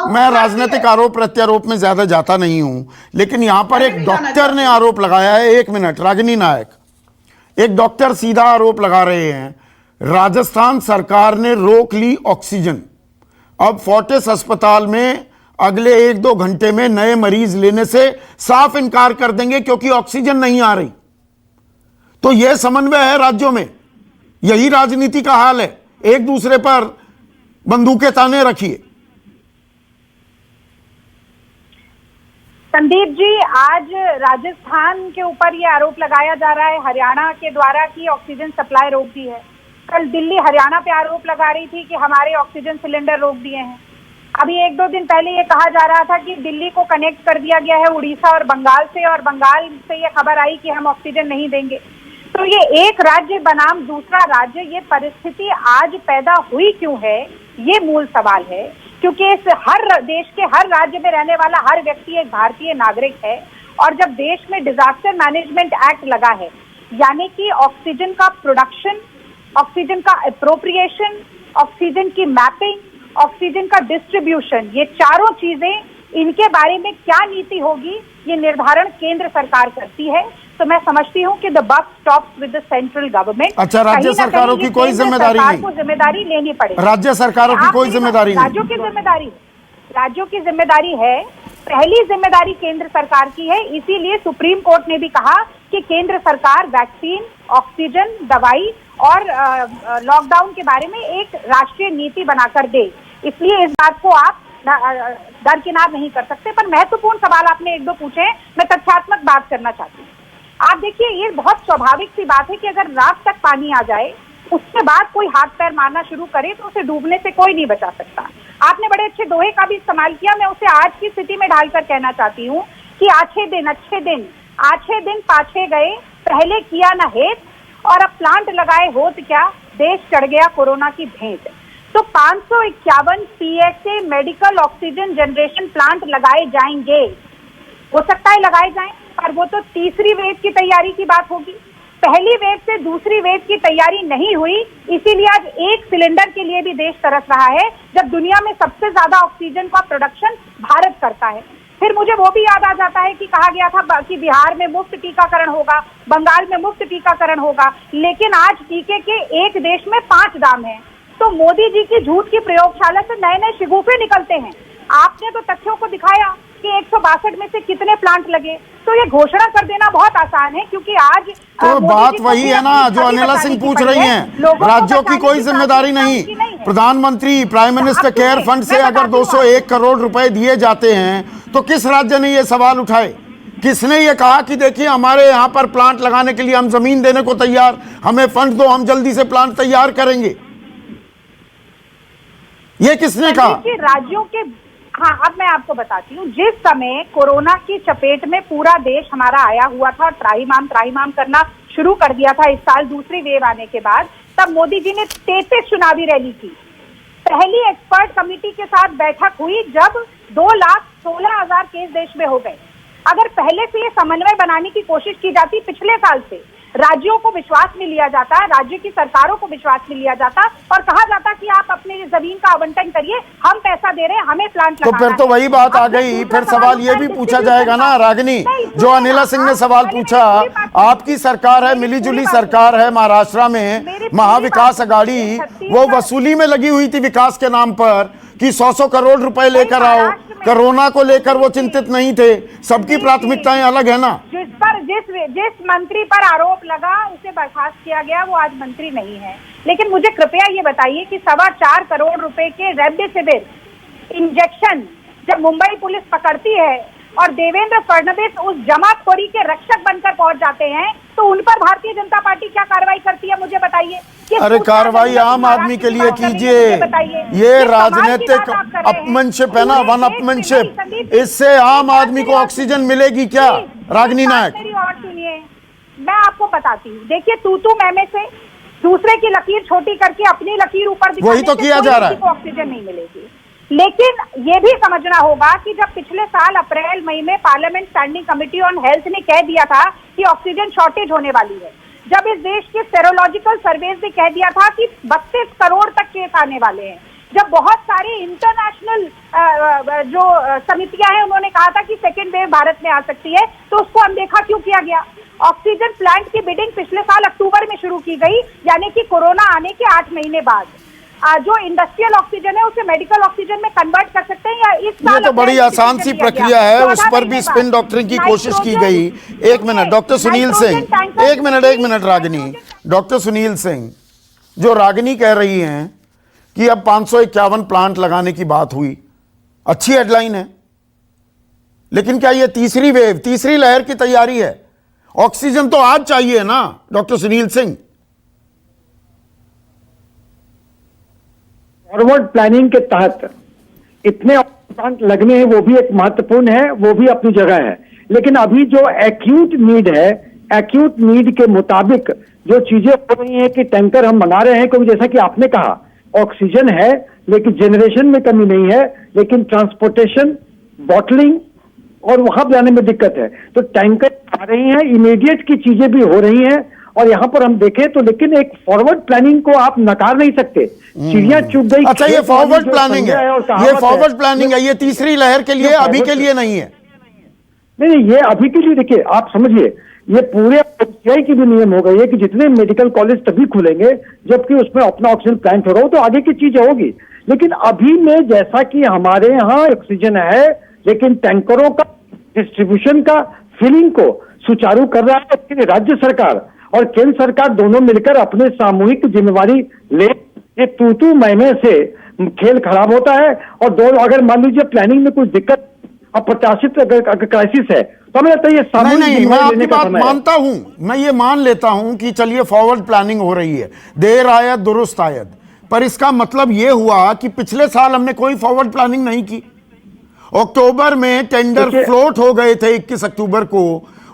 मैं राजनीतिक आरोप प्रत्यारोप में ज्यादा जाता नहीं हूं, लेकिन यहां पर एक डॉक्टर ने आरोप लगाया है। एक मिनट, रागिनी नायक, एक डॉक्टर सीधा आरोप लगा रहे हैं, राजस्थान सरकार ने रोक ली ऑक्सीजन, अब फोर्टिस अस्पताल में अगले 1-2 घंटे में नए मरीज लेने से साफ इनकार कर देंगे क्योंकि ऑक्सीजन नहीं आ रही। तो यह समन्वय है राज्यों में, यही राजनीति का हाल है, एक दूसरे पर बंदूकें ताने रखिए। संदीप जी, आज राजस्थान के ऊपर ये आरोप लगाया जा रहा है हरियाणा के द्वारा कि ऑक्सीजन सप्लाई रोक दी है। कल दिल्ली हरियाणा पे आरोप लगा रही थी कि हमारे ऑक्सीजन सिलेंडर रोक दिए हैं। अभी 1-2 दिन पहले ये कहा जा रहा था कि दिल्ली को कनेक्ट कर दिया गया है उड़ीसा और बंगाल से, और बंगाल से ये खबर आई कि हम ऑक्सीजन नहीं देंगे। तो ये एक राज्य बनाम दूसरा राज्य, ये परिस्थिति आज पैदा हुई क्यों है, ये मूल सवाल है। क्योंकि इस हर देश के हर राज्य में रहने वाला हर व्यक्ति एक भारतीय नागरिक है, और जब देश में डिजास्टर मैनेजमेंट एक्ट लगा है, यानी कि ऑक्सीजन का प्रोडक्शन, ऑक्सीजन का एप्रोप्रिएशन, ऑक्सीजन की मैपिंग, ऑक्सीजन का डिस्ट्रीब्यूशन, ये चारों चीजें, इनके बारे में क्या नीति होगी, ये निर्धारण केंद्र सरकार करती है। तो मैं समझती हूँ कि the buck stops with the central government. अच्छा, राज्य सरकारों की कोई जिम्मेदारी नहीं, को जिम्मेदारी लेनी पड़ेगी। राज्य सरकारों की कोई जिम्मेदारी नहीं, राज्यों की जिम्मेदारी है। पहली जिम्मेदारी केंद्र सरकार की है, इसीलिए सुप्रीम कोर्ट ने भी कहा कि केंद्र सरकार वैक्सीन, ऑक्सीजन, दवाई और लॉकडाउन के बारे में एक राष्ट्रीय नीति बनाकर दे। इसलिए इस बात को आप दरकिनार नहीं कर सकते। पर महत्वपूर्ण सवाल आपने 1-2 पूछे, मैं तथ्यात्मक बात करना चाहती हूँ। आप देखिए, ये बहुत स्वाभाविक सी बात है कि अगर रात तक पानी आ जाए, उसके बाद कोई हाथ पैर मारना शुरू करे तो उसे डूबने से कोई नहीं बचा सकता। आपने बड़े अच्छे दोहे का भी इस्तेमाल किया, मैं उसे आज की स्थिति में ढालकर कहना चाहती हूँ कि अच्छे दिन पाछे गए, पहले किया न हेत, और अब प्लांट लगाए होत क्या, देश चढ़ गया कोरोना की भेंट। तो 551 PSA medical oxygen generation plant लगाए जाएंगे, हो सकता है लगाए जाएं, पर वो तो तीसरी वेव की तैयारी की बात होगी। पहली वेव से दूसरी वेव की तैयारी नहीं हुई, इसीलिए आज एक सिलेंडर के लिए भी देश तरस रहा है, जब दुनिया में सबसे ज्यादा ऑक्सीजन का प्रोडक्शन भारत करता है। फिर मुझे वो भी याद आ जाता है कि कहा गया था कि बिहार में मुफ्त टीकाकरण होगा, बंगाल में मुफ्त टीकाकरण होगा, लेकिन आज टीके के एक देश में 5 दाम है। तो मोदी जी की झूठ की प्रयोगशाला से नए नए शिगुफे निकलते हैं। आपने तो तथ्यों को दिखाया कि 162 में से कितने प्लांट लगे, तो ये घोषणा कर देना बहुत आसान है, क्योंकि आज तो बात वही है ना जो अनिला सिंह पूछ रही हैं, राज्यों की कोई जिम्मेदारी नहीं। प्रधानमंत्री प्राइम मिनिस्टर केयर फंड से अगर 201 करोड़ रुपए दिए जाते हैं, तो किस राज्य ने ये सवाल उठाए? किसने ये कहा कि देखिए हमारे यहाँ पर प्लांट लगाने के लिए हम जमीन देने को तैयार, हमें फंड दो, हम जल्दी से प्लांट तैयार करेंगे? ये किसने कहा? राज्यों के, हाँ, अब मैं आपको बताती हूँ, जिस समय कोरोना की चपेट में पूरा देश हमारा आया हुआ था और त्राहिमाम करना शुरू कर दिया था इस साल दूसरी वेव आने के बाद, तब मोदी जी ने 33 चुनावी रैली की। पहली एक्सपर्ट कमेटी के साथ बैठक हुई जब 2,16,000 केस देश में हो गए। अगर पहले से ये समन्वय बनाने की कोशिश की जाती पिछले साल से, राज्यों को विश्वास में लिया जाता, राज्य की सरकारों को विश्वास में लिया जाता और कहा जाता कि आप अपने जमीन का आवंटन करिए, हम पैसा दे रहे हैं, हमें प्लांट लगाना तो फिर तो वही बात आ गई। फिर सवाल ये भी पूछा जाएगा ना रागिनी, जो अनिला सिंह ने सवाल पूछा, आपकी सरकार है, मिलीजुली सरकार है महाराष्ट्र में, महाविकास अघाड़ी, वो वसूली में लगी हुई थी विकास के नाम पर कि 100 करोड़ रुपए लेकर आओ। कोरोना को लेकर वो चिंतित नहीं थे। सबकी प्राथमिकताएं अलग है ना। जिस मंत्री पर आरोप लगा उसे बर्खास्त किया गया, वो आज मंत्री नहीं है। लेकिन मुझे कृपया ये बताइए कि 4.25 करोड़ रुपए के रेमडेसिविर इंजेक्शन जब मुंबई पुलिस पकड़ती है और देवेंद्र फडणवीस उस जमाखोरी के रक्षक बनकर पहुंच जाते हैं, तो उन पर भारतीय जनता पार्टी क्या कार्रवाई करती है, मुझे बताइए। अरे कार्रवाई आम आदमी के लिए कीजिए। ये राजनीतिक अपमनशिप है ना, वन अपमनशिप। इससे आम आदमी को ऑक्सीजन मिलेगी क्या? रागिनी नायक, मेरी और सुनिए, मैं आपको बताती हूँ। देखिए, तू मैं से दूसरे की लकीर छोटी करके अपनी लकीर ऊपर दिखाने वही तो किया जा रहा है। ऑक्सीजन नहीं मिलेगी। लेकिन ये भी समझना होगा कि जब पिछले साल अप्रैल मई में parliament standing committee on health ने कह दिया था कि ऑक्सीजन शॉर्टेज होने वाली है, जब इस देश के सेरोलॉजिकल सर्वेज ने कह दिया था कि 32 करोड़ तक केस आने वाले हैं, जब बहुत सारी इंटरनेशनल जो समितियां हैं उन्होंने कहा था कि सेकेंड वेव भारत में आ सकती है, तो उसको अनदेखा क्यों किया गया? ऑक्सीजन प्लांट की बिडिंग पिछले साल अक्टूबर में शुरू की गई, यानी कि कोरोना आने के 8 महीने बाद। जो इंडस्ट्रियल ऑक्सीजन है उसे मेडिकल ऑक्सीजन में कन्वर्ट कर सकते हैं या इस साल ये तो बड़ी आसान सी प्रक्रिया है, उस पर भी स्पिन डॉक्टरिंग की कोशिश की गई। एक मिनट डॉक्टर सुनील सिंह, एक मिनट रागिनी, डॉक्टर सुनील सिंह, जो रागिनी कह रही हैं कि अब 551 प्लांट लगाने की बात हुई, अच्छी हेडलाइन है, लेकिन क्या ये तीसरी वेव, तीसरी लहर की तैयारी है? ऑक्सीजन तो आज चाहिए ना doctor Sunil Singh. Forward planning के तहत इतने प्लांट लगने हैं, वो भी एक महत्वपूर्ण है, वो भी अपनी जगह है। लेकिन अभी जो एक्यूट नीड है, एक्यूट नीड के मुताबिक जो चीजें हो रही हैं कि टैंकर हम मंगा रहे हैं, क्योंकि जैसा कि आपने कहा ऑक्सीजन है लेकिन जनरेशन में कमी नहीं है, लेकिन ट्रांसपोर्टेशन, बॉटलिंग और वहां जाने में दिक्कत है। तो टैंकर आ रही हैं, इमीडिएट की चीजें भी हो रही हैं। और यहां पर हम देखें तो लेकिन एक फॉरवर्ड प्लानिंग को आप नकार नहीं सकते। चिड़िया चुग गई। अच्छा, ये फॉरवर्ड प्लानिंग है, ये फॉरवर्ड प्लानिंग है, ये तीसरी लहर के लिए, अभी के लिए नहीं है। नहीं, ये अभी के लिए देखिए, आप समझिए, ये पूरे आईसीआई की भी नियम हो गई है कि जितने मेडिकल कॉलेज तभी खुलेंगे जबकि उसमें अपना ऑक्सीजन प्लांट हो रहा हो, तो आगे की चीज होगी। लेकिन अभी में जैसा कि हमारे यहाँ ऑक्सीजन है, लेकिन टैंकरों का डिस्ट्रीब्यूशन का फिलिंग को सुचारू कर रहा है राज्य सरकार और केंद्र सरकार दोनों मिलकर अपने सामूहिक जिम्मेवारी ले। ये तू महीने से खेल खराब होता है। और दो, अगर मान लीजिए प्लानिंग में कुछ दिक्कत, अप्रत्याशित अगर क्राइसिस है, तो हमें लगता है ये सामूहिक नहीं, मैं आपकी बात मानता हूं, मैं ये मान लेता हूं कि चलिए फॉरवर्ड प्लानिंग हो रही है, देर आयत दुरुस्त आयत, पर इसका मतलब ये हुआ कि पिछले साल हमने कोई फॉरवर्ड प्लानिंग नहीं की। अक्टूबर में टेंडर फ्लोट हो गए थे 21 अक्टूबर को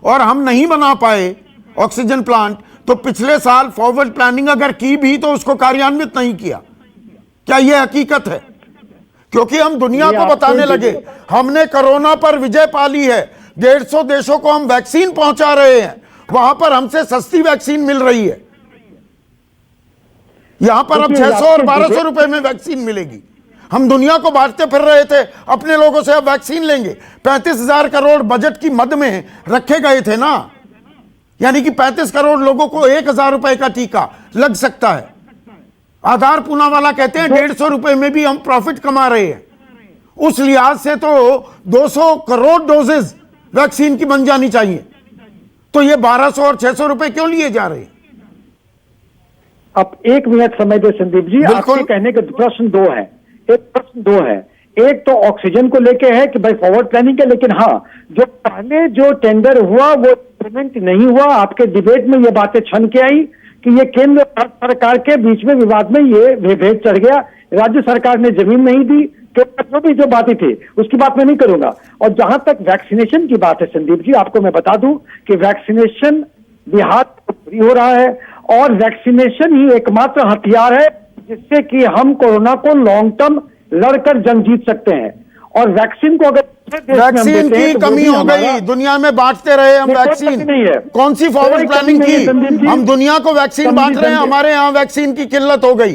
और हम नहीं बना पाए ऑक्सीजन प्लांट। तो पिछले साल फॉरवर्ड प्लानिंग अगर की भी तो उसको कार्यान्वित नहीं किया। क्या यह हकीकत है? क्योंकि हम दुनिया को बताने लगे हमने कोरोना पर विजय पा ली है, 150 देशों को हम वैक्सीन पहुंचा रहे हैं, वहां पर हमसे सस्ती वैक्सीन मिल रही है, यहां पर अब 600 और 1200 रुपए में वैक्सीन मिलेगी। हम दुनिया को बांटते फिर रहे थे, अपने लोगों से अब वैक्सीन लेंगे। 35,000 करोड़ बजट की मद में रखे गए थे ना, यानी कि 35 करोड़ लोगों को 1,000 रुपए का टीका लग सकता है। आधार पूनावाला कहते हैं 150 रुपए में भी हम प्रॉफिट कमा रहे हैं। उस लिहाज से तो 200 करोड़ डोजेज वैक्सीन की बन जानी चाहिए। तो ये 1200 और 600 रुपए क्यों लिए जा रहे हैं? अब 1 मिनट समय दे संदीप जी, आपके कहने के प्रश्न दो है। एक तो ऑक्सीजन को लेके है कि भाई फॉरवर्ड प्लानिंग है, लेकिन हाँ, जो पहले जो टेंडर हुआ वो इम्प्लीमेंट नहीं हुआ। आपके डिबेट में ये बातें छन के आई कि ये केंद्र सरकार के बीच में विवाद में ये भेद चढ़ गया, राज्य सरकार ने जमीन नहीं दी, जो भी जो बातें थी उसकी बात मैं नहीं करूंगा। और जहां तक वैक्सीनेशन की बात है संदीप जी, आपको मैं बता दूं कि वैक्सीनेशन बिहार पूरी हो रहा है और वैक्सीनेशन ही एकमात्र हथियार है जिससे कि हम कोरोना को लॉन्ग टर्म लड़कर जंग जीत सकते हैं। और वैक्सीन को अगर दूसरे देश में हम वैक्सीन देते हैं की तो वो कमी भी हो हमारा- गई, दुनिया में बांटते रहे हम नहीं, कोई वैक्सीन। कमी नहीं है। कौन सी कोई फॉरवर्ड कमी प्लानिंग नहीं है, की? संदीप जी। हम दुनिया को वैक्सीन बांट रहे हैं, हमारे यहाँ वैक्सीन की किल्लत हो गई।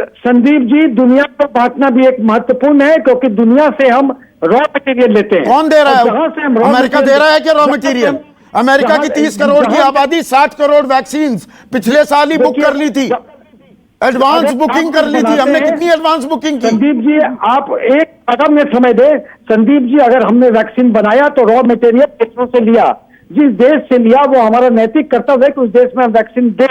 संदीप जी, दुनिया को बांटना भी एक महत्वपूर्ण है, क्योंकि दुनिया से हम रॉ मटेरियल लेते हैं। कौन दे रहा है? और जहां से हम raw अमेरिका material- दे रहा है कि रॉ जहां मटेरियल? से- अमेरिका की जहां- 30 करोड़ की जहां- आबादी 60 करोड़ वैक्सीन पिछले साल ही बुक देखिए, कर ली थी। एडवांस अगर बुकिंग आप कर ली थी बनाते हमने। हैं- कितनी एडवांस बुकिंग की? संदीप जी, आप एक कदम में समय दे। संदीप जी, अगर हमने वैक्सीन बनाया तो रॉ मटेरियल देशों से लिया। जिस देश से लिया वो हमारा नैतिक कर्तव्य है कि उस देश में हम वैक्सीन दें,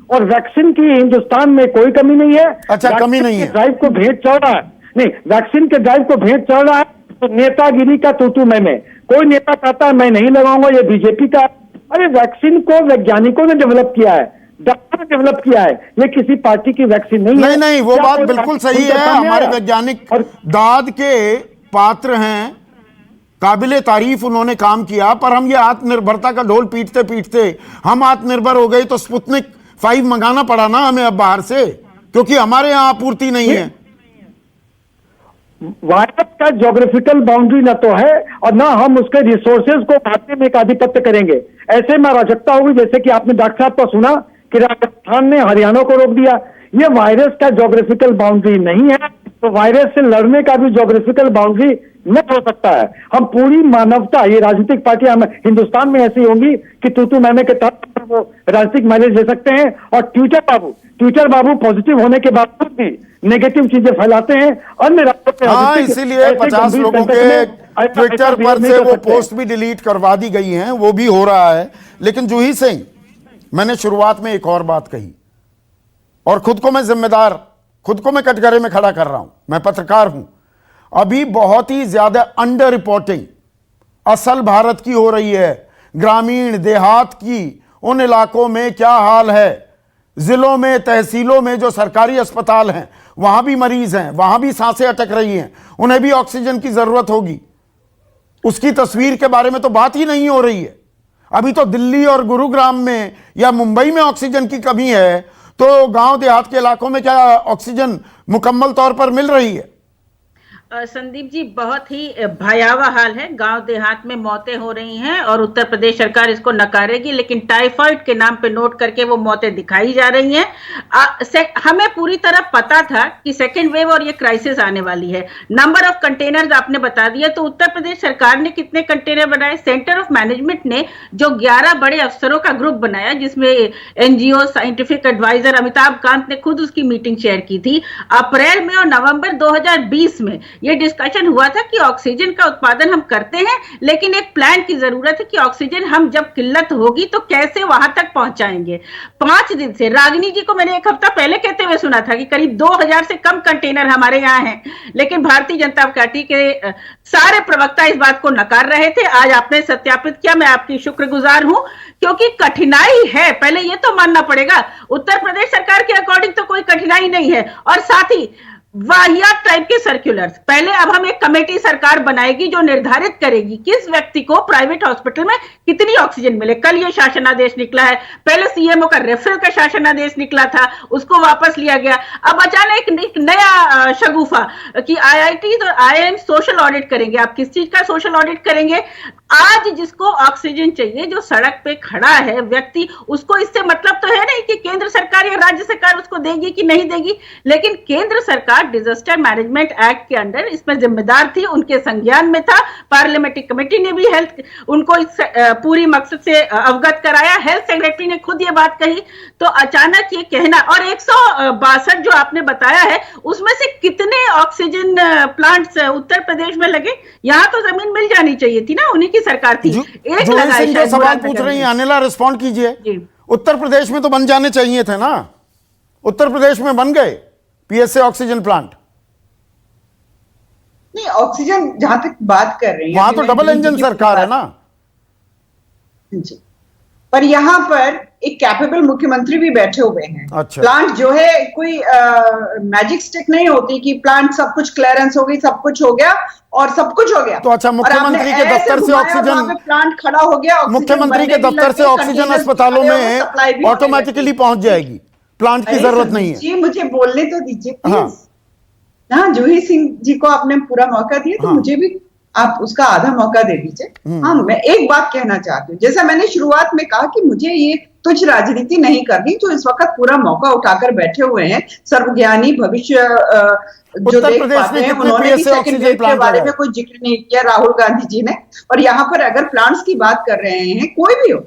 और वैक्सीन की हिंदुस्तान में कोई कमी नहीं है। अच्छा, कमी नहीं है। ड्राइव को भेंट चढ़ रहा है, नहीं, वैक्सीन के ड्राइव को भेंट चढ़ रहा है तो नेतागिरी का तूतू मैं कोई नेता कहता है मैं नहीं लगाऊंगा, ये बीजेपी का। अरे वैक्सीन को वैज्ञानिकों ने डेवलप किया है, डॉक्टर ने डेवलप किया है, ये किसी पार्टी की वैक्सीन नहीं है। नहीं, वो क्या बात कोई बिल्कुल सही उनके है। सामने हमारे आया? वैज्ञानिक और दाद के पात्र हैं, काबिले तारीफ उन्होंने काम किया, पर हम ये आत्मनिर्भरता का ढोल पीटते पीटते हम आत्मनिर्भर हो गए तो स्पुतनिक 5 मंगाना पड़ा ना हमें अब बाहर से, क्योंकि हमारे यहाँ आपूर्ति नहीं है। वायरस का ज्योग्राफिकल बाउंड्री न तो है और ना हम उसके रिसोर्सेज को बांटने में एक आधिपत्य करेंगे। ऐसे में अराजकता होगी, जैसे कि आपने डॉक्टर साहब को सुना कि राजस्थान ने हरियाणा को रोक दिया। ये वायरस का ज्योग्राफिकल बाउंड्री नहीं है, तो वायरस से लड़ने का भी ज्योग्राफिकल बाउंड्री न हो सकता है। हम पूरी मानवता, ये राजनीतिक पार्टियां हिंदुस्तान में ऐसी होंगी कि तू मैंने के तौर पर वो राजनीतिक माइलेज ले सकते हैं। और ट्विटर बाबू पॉजिटिव होने के बावजूद भी नेगेटिव चीजें फैलाते हैं अन्य राज्यों पे। हाँ, इसीलिए 50 लोगों के ट्विटर पर से वो पोस्ट भी डिलीट करवा दी गई हैं, वो भी हो रहा है। लेकिन जूही सिंह, मैंने शुरुआत में एक और बात कही और खुद को मैं जिम्मेदार, खुद को मैं कटघरे में खड़ा कर रहा हूं, मैं पत्रकार हूं। अभी बहुत ही ज्यादा अंडर रिपोर्टिंग असल भारत की हो रही है। ग्रामीण देहात की उन इलाकों में क्या हाल है, जिलों में तहसीलों में जो सरकारी अस्पताल हैं वहां भी मरीज हैं, वहां भी सांसें अटक रही हैं, उन्हें भी ऑक्सीजन की जरूरत होगी। उसकी तस्वीर के बारे में तो बात ही नहीं हो रही है। अभी तो दिल्ली और गुरुग्राम में या मुंबई में ऑक्सीजन की कमी है, तो गांव देहात के इलाकों में क्या ऑक्सीजन मुकम्मल तौर पर मिल रही है? संदीप जी, बहुत ही भयावह हाल है। गांव देहात में मौतें हो रही हैं और उत्तर प्रदेश सरकार इसको नकारेगी, लेकिन टाइफाइड के नाम पे नोट करके वो मौतें दिखाई जा रही हैं। हमें पूरी तरह पता था कि सेकेंड वेव और ये क्राइसिस आने वाली है। नंबर ऑफ कंटेनर्स आपने बता दिया, तो उत्तर प्रदेश सरकार ने कितने कंटेनर बनाए? सेंटर ऑफ मैनेजमेंट ने जो 11 बड़े अफसरों का ग्रुप बनाया, जिसमें NGO, scientific adviser, Amitabh Kant ने खुद उसकी मीटिंग शेयर की थी। अप्रैल में और नवंबर 2020 में ये डिस्कशन हुआ था कि ऑक्सीजन का उत्पादन हम करते हैं, लेकिन एक प्लान की जरूरत है कि ऑक्सीजन हम जब किल्लत होगी तो कैसे वहां तक पहुंचाएंगे। 5 दिन से रागिनी जी को मैंने एक हफ्ता पहले कहते हुए सुना था कि करीब 2000 से कम कंटेनर हमारे यहाँ हैं, लेकिन भारतीय जनता पार्टी के सारे प्रवक्ता इस बात को नकार रहे थे। आज आपने सत्यापित किया, मैं आपकी शुक्रगुजार हूं, क्योंकि कठिनाई है, पहले ये तो मानना पड़ेगा। उत्तर प्रदेश सरकार के अकॉर्डिंग तो कोई कठिनाई नहीं है, और साथ ही वाहियात टाइप के सर्कुलर्स। पहले अब हम एक कमेटी सरकार बनाएगी जो निर्धारित करेगी किस व्यक्ति को प्राइवेट हॉस्पिटल में कितनी ऑक्सीजन मिले। कल ये शासनादेश निकला है, पहले सीएमओ का रेफरल का शासनादेश निकला था, उसको वापस लिया गया। अब अचानक एक नया शगुफा कि आईआईटी और आईआईएम सोशल ऑडिट करेंगे। आप किस चीज का सोशल ऑडिट करेंगे? आज जिसको ऑक्सीजन चाहिए, जो सड़क पे खड़ा है व्यक्ति, उसको इससे मतलब तो है नहीं कि केंद्र सरकार या राज्य सरकार उसको देगी कि नहीं देगी, लेकिन केंद्र सरकार डिजास्टर मैनेजमेंट एक्ट के अंडर इसमें जिम्मेदार थी, उनके संज्ञान में था। पार्लियामेंट्री कमेटी ने भी उनको इस पूरी मकसद से अवगत कराया। हेल्थ सेक्रेटरी ने खुद ये बात कही। तो अचानक ये कहना, और 162 जो आपने बताया है, उसमें से कितने ऑक्सीजन प्लांट्स उत्तर प्रदेश में लगे? यहाँ तो जमीन मिल जानी चाहिए थी ना, उन्हीं की सरकार थी। एक जो सवाल पूछ रही है अनिला, रिस्पॉन्ड कीजिए। उत्तर प्रदेश में तो बन जाने चाहिए थे ना, उत्तर प्रदेश में बन गए पीएसए ऑक्सीजन प्लांट। नहीं, ऑक्सीजन जहां तक बात कर रही है, वहां तो डबल इंजन सरकार है ना जी, पर यहाँ पर एक कैपेबल मुख्यमंत्री भी बैठे हुए हैं। अच्छा। प्लांट जो है कोई मैजिक स्टिक नहीं होती कि प्लांट सब कुछ क्लियरेंस हो गई, सब कुछ हो गया और सब कुछ हो गया। तो अच्छा, मुख्यमंत्री के दफ्तर से ऑक्सीजन, प्लांट खड़ा हो गया, मुख्यमंत्री के दफ्तर से ऑक्सीजन अस्पतालों में ऑटोमेटिकली पहुंच जाएगी, प्लांट की जरूरत नहीं है। जी, मुझे बोलने तो दीजिए प्लीज। हाँ, जूही सिंह जी को आपने पूरा मौका दिया, तो मुझे भी आप उसका आधा मौका दे दीजिए। हाँ, मैं एक बात कहना चाहती हूँ, जैसा मैंने शुरुआत में कहा कि मुझे ये तुच्छ राजनीति नहीं करनी, जो इस वक्त पूरा मौका उठाकर बैठे हुए हैं सर्वज्ञानी भविष्य जो देख पाते हैं, उन्होंने भी सेकंड वेव के बारे में कोई जिक्र नहीं किया, राहुल गांधी जी ने। और यहाँ पर अगर प्लांट्स की बात कर रहे हैं, कोई भी हो,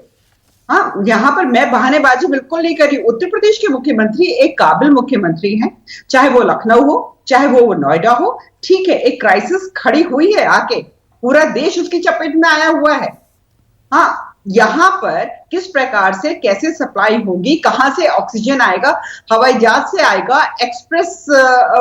हाँ, यहाँ पर मैं बहानेबाजी बिल्कुल नहीं कर रही। उत्तर प्रदेश के मुख्यमंत्री एक काबिल मुख्यमंत्री हैं, चाहे वो लखनऊ हो, चाहे वो नोएडा हो। ठीक है, एक क्राइसिस खड़ी हुई है आके, पूरा देश उसकी चपेट में आया हुआ है। हाँ, यहां पर किस प्रकार से कैसे सप्लाई होगी, कहां से ऑक्सीजन आएगा, हवाई जहाज से आएगा, एक्सप्रेस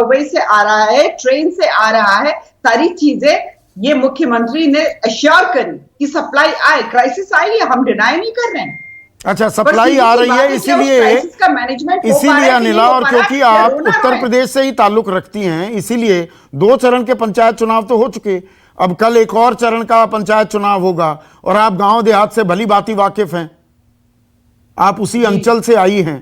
वे से आ रहा है, ट्रेन से आ रहा है, सारी चीजें ये मुख्यमंत्री ने अश्योर करी कि सप्लाई आए। क्राइसिस आई है, हम डिनाई नहीं कर रहे हैं। अच्छा, सप्लाई आ रही है, इसीलिए अनिला, और क्योंकि आप उत्तर प्रदेश से ही ताल्लुक रखती हैं, इसीलिए 2 चरण के पंचायत चुनाव तो हो चुके, अब कल एक और चरण का पंचायत चुनाव होगा, और आप गांव देहात से भली भांति वाकिफ हैं, आप उसी अंचल से आई हैं।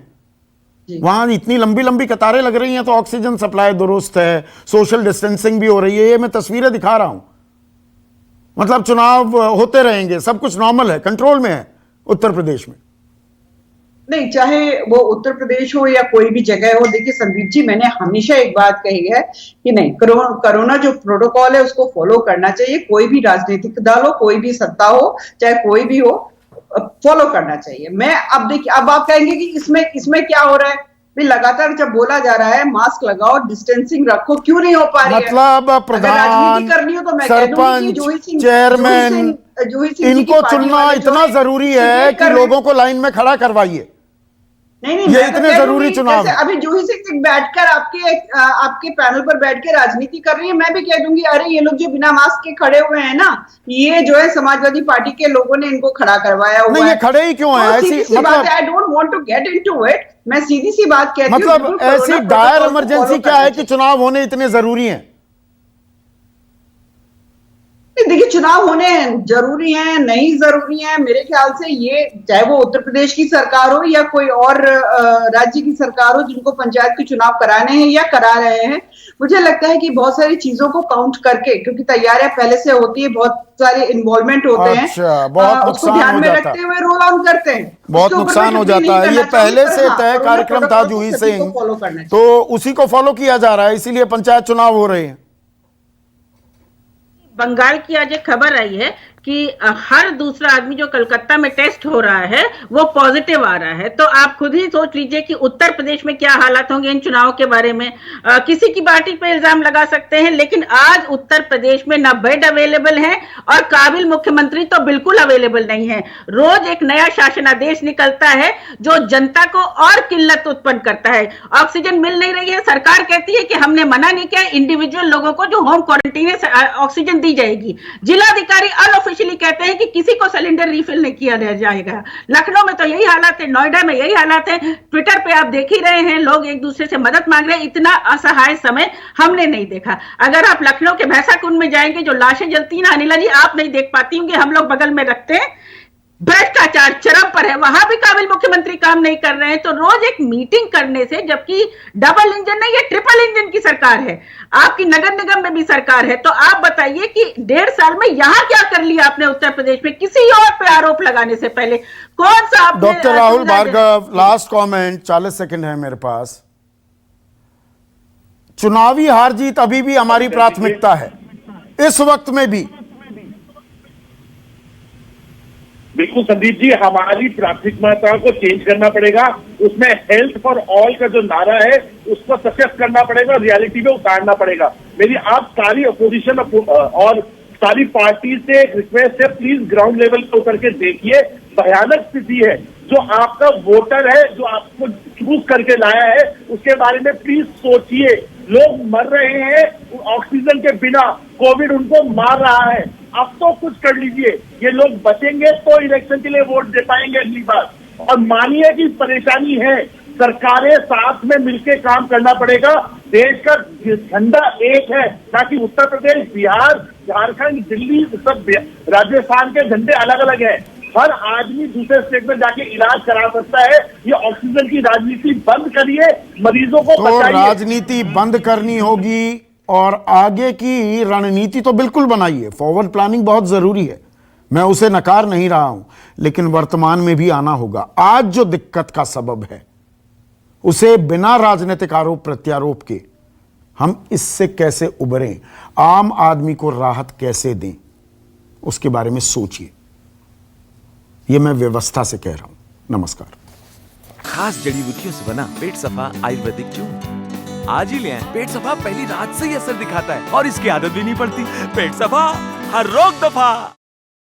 वहां इतनी लंबी लंबी कतारें लग रही हैं, तो ऑक्सीजन सप्लाई दुरुस्त है, सोशल डिस्टेंसिंग भी हो रही है, ये मैं तस्वीरें दिखा रहा हूं। मतलब चुनाव होते रहेंगे, सब कुछ नॉर्मल है, कंट्रोल में है उत्तर प्रदेश में। नहीं, चाहे वो उत्तर प्रदेश हो या कोई भी जगह हो, देखिए संदीप जी, मैंने हमेशा एक बात कही है कि नहीं, कोरोना जो प्रोटोकॉल है उसको फॉलो करना चाहिए। कोई भी राजनीतिक दल हो, कोई भी सत्ता हो, चाहे कोई भी हो, फॉलो करना चाहिए। मैं अब देखिए, अब आप कहेंगे कि इसमें क्या हो रहा है, लगातार जब बोला जा रहा है मास्क लगाओ, डिस्टेंसिंग रखो, क्यों नहीं हो पा रही है? मतलब प्रधान, सरपंच, चेयरमैन, इनको चुनना इतना जरूरी है कि लोगों को लाइन में खड़ा करवाइए। नहीं, ये इतने जरूरी चुनाव है। अभी जूही सिंह बैठकर आपके पैनल पर बैठ के राजनीति कर रही है, मैं भी कह दूंगी अरे ये लोग जो बिना मास्क के खड़े हुए हैं ना, ये जो है समाजवादी पार्टी के लोगों ने इनको खड़ा करवाया हुआ है। ये खड़े ही क्यों है? ऐसी मतलब I don't want to get into it, मैं सीधी सी बात कहती हूं, मतलब ऐसी डायर इमरजेंसी क्या है कि चुनाव होने इतने जरूरी हैं? देखिए, चुनाव होने जरूरी हैं, नहीं जरूरी हैं, मेरे ख्याल से ये, चाहे वो उत्तर प्रदेश की सरकार हो या कोई और राज्य की सरकार हो जिनको पंचायत के चुनाव कराने हैं या करा रहे हैं, मुझे लगता है कि बहुत सारी चीजों को काउंट करके, क्योंकि तैयारियां पहले से होती है, बहुत सारे इन्वॉल्वमेंट होते हैं, उसको ध्यान में रखते हुए रोल ऑन करते हैं, बहुत नुकसान हो जाता है। ये पहले से तय कार्यक्रम था जूही सिंह, तो उसी को फॉलो किया जा रहा है, इसीलिए पंचायत चुनाव हो रहे हैं। बंगाल की आज एक खबर आई है कि हर दूसरा आदमी जो कलकत्ता में टेस्ट हो रहा है वो पॉजिटिव आ रहा है। तो आप खुद ही सोच लीजिए कि उत्तर प्रदेश में क्या हालात होंगे इन चुनाव के बारे में। किसी की पार्टी पे इल्जाम लगा सकते हैं, लेकिन आज उत्तर प्रदेश में ना बेड अवेलेबल है और काबिल मुख्यमंत्री तो बिल्कुल अवेलेबल नहीं है। रोज एक नया शासनादेश निकलता है जो जनता को और किल्लत उत्पन्न करता है। ऑक्सीजन मिल नहीं रही है, सरकार कहती है कि हमने मना नहीं किया, इंडिविजुअल लोगों को जो होम क्वारंटीन है ऑक्सीजन दी जाएगी। जिलाधिकारी ऑफिशियली कहते हैं कि किसी को सिलेंडर रिफिल नहीं किया जाएगा। लखनऊ में तो यही हालत है, नोएडा में यही हालत है। ट्विटर पे आप देख ही रहे हैं, लोग एक दूसरे से मदद मांग रहे हैं। इतना असहाय समय हमने नहीं देखा। अगर आप लखनऊ के भैंसा कुंड में जाएंगे, जो लाशें जलती हैं ना अनिला जी, आप नहीं देख पाती होंगी, हम लोग बगल में रखते हैं। भ्रष्टाचार चरम पर है, वहां भी काबिल मुख्यमंत्री काम नहीं कर रहे हैं। तो रोज एक मीटिंग करने से, जबकि डबल इंजन नहीं, ये ट्रिपल इंजन की सरकार है, आपकी नगर निगम में भी सरकार है। तो आप बताइए कि 1.5 साल में यहां क्या कर लिया आपने उत्तर प्रदेश में, किसी और पे आरोप लगाने से पहले? कौन सा आपने? Doctor Rahul Bhargava, last comment, 40 second है मेरे पास। चुनावी हार जीत अभी भी हमारी प्राथमिकता है, इस वक्त में भी। बिल्कुल संदीप जी, हमारी प्राथमिकता को चेंज करना पड़ेगा। उसमें हेल्थ फॉर ऑल का जो नारा है उसको सक्सेस करना पड़ेगा, रियलिटी में उतारना पड़ेगा। मेरी आप सारी अपोजिशन और सारी पार्टी से रिक्वेस्ट है, प्लीज ग्राउंड लेवल पे उतर के देखिए। भयानक स्थिति है। जो आपका वोटर है, जो आपको चूज करके लाया है, उसके बारे में प्लीज सोचिए। लोग मर रहे हैं ऑक्सीजन के बिना, कोविड उनको मार रहा है। अब तो कुछ कर लीजिए। ये लोग बचेंगे तो इलेक्शन के लिए वोट दे पाएंगे अगली बार। और मानिए कि परेशानी है, सरकारें साथ में मिलकर काम करना पड़ेगा। देश का झंडा एक है, ताकि उत्तर प्रदेश, बिहार, झारखंड, दिल्ली, सब राजस्थान के झंडे अलग अलग हैं। हर आदमी दूसरे स्टेट में जाके इलाज करा सकता है। ये ऑक्सीजन की राजनीति बंद करिए, मरीजों को बचाइए। राजनीति बंद करनी होगी, और आगे की रणनीति तो बिल्कुल बनाइए। फॉरवर्ड प्लानिंग बहुत जरूरी है, मैं उसे नकार नहीं रहा हूं, लेकिन वर्तमान में भी आना होगा। आज जो दिक्कत का सबब है उसे बिना राजनीतिक आरोप प्रत्यारोप के हम इससे कैसे उबरें, आम आदमी को राहत कैसे दें, उसके बारे में सोचिए। यह मैं व्यवस्था से कह रहा हूं। नमस्कार। खास जड़ी बूटियों से बना पेट सफा आयुर्वेदिक चूर्ण आज ही ले आएं। पेट सफा पहली रात से ही असर दिखाता है और इसकी आदत भी नहीं पड़ती। पेट सफा, हर रोग दफा।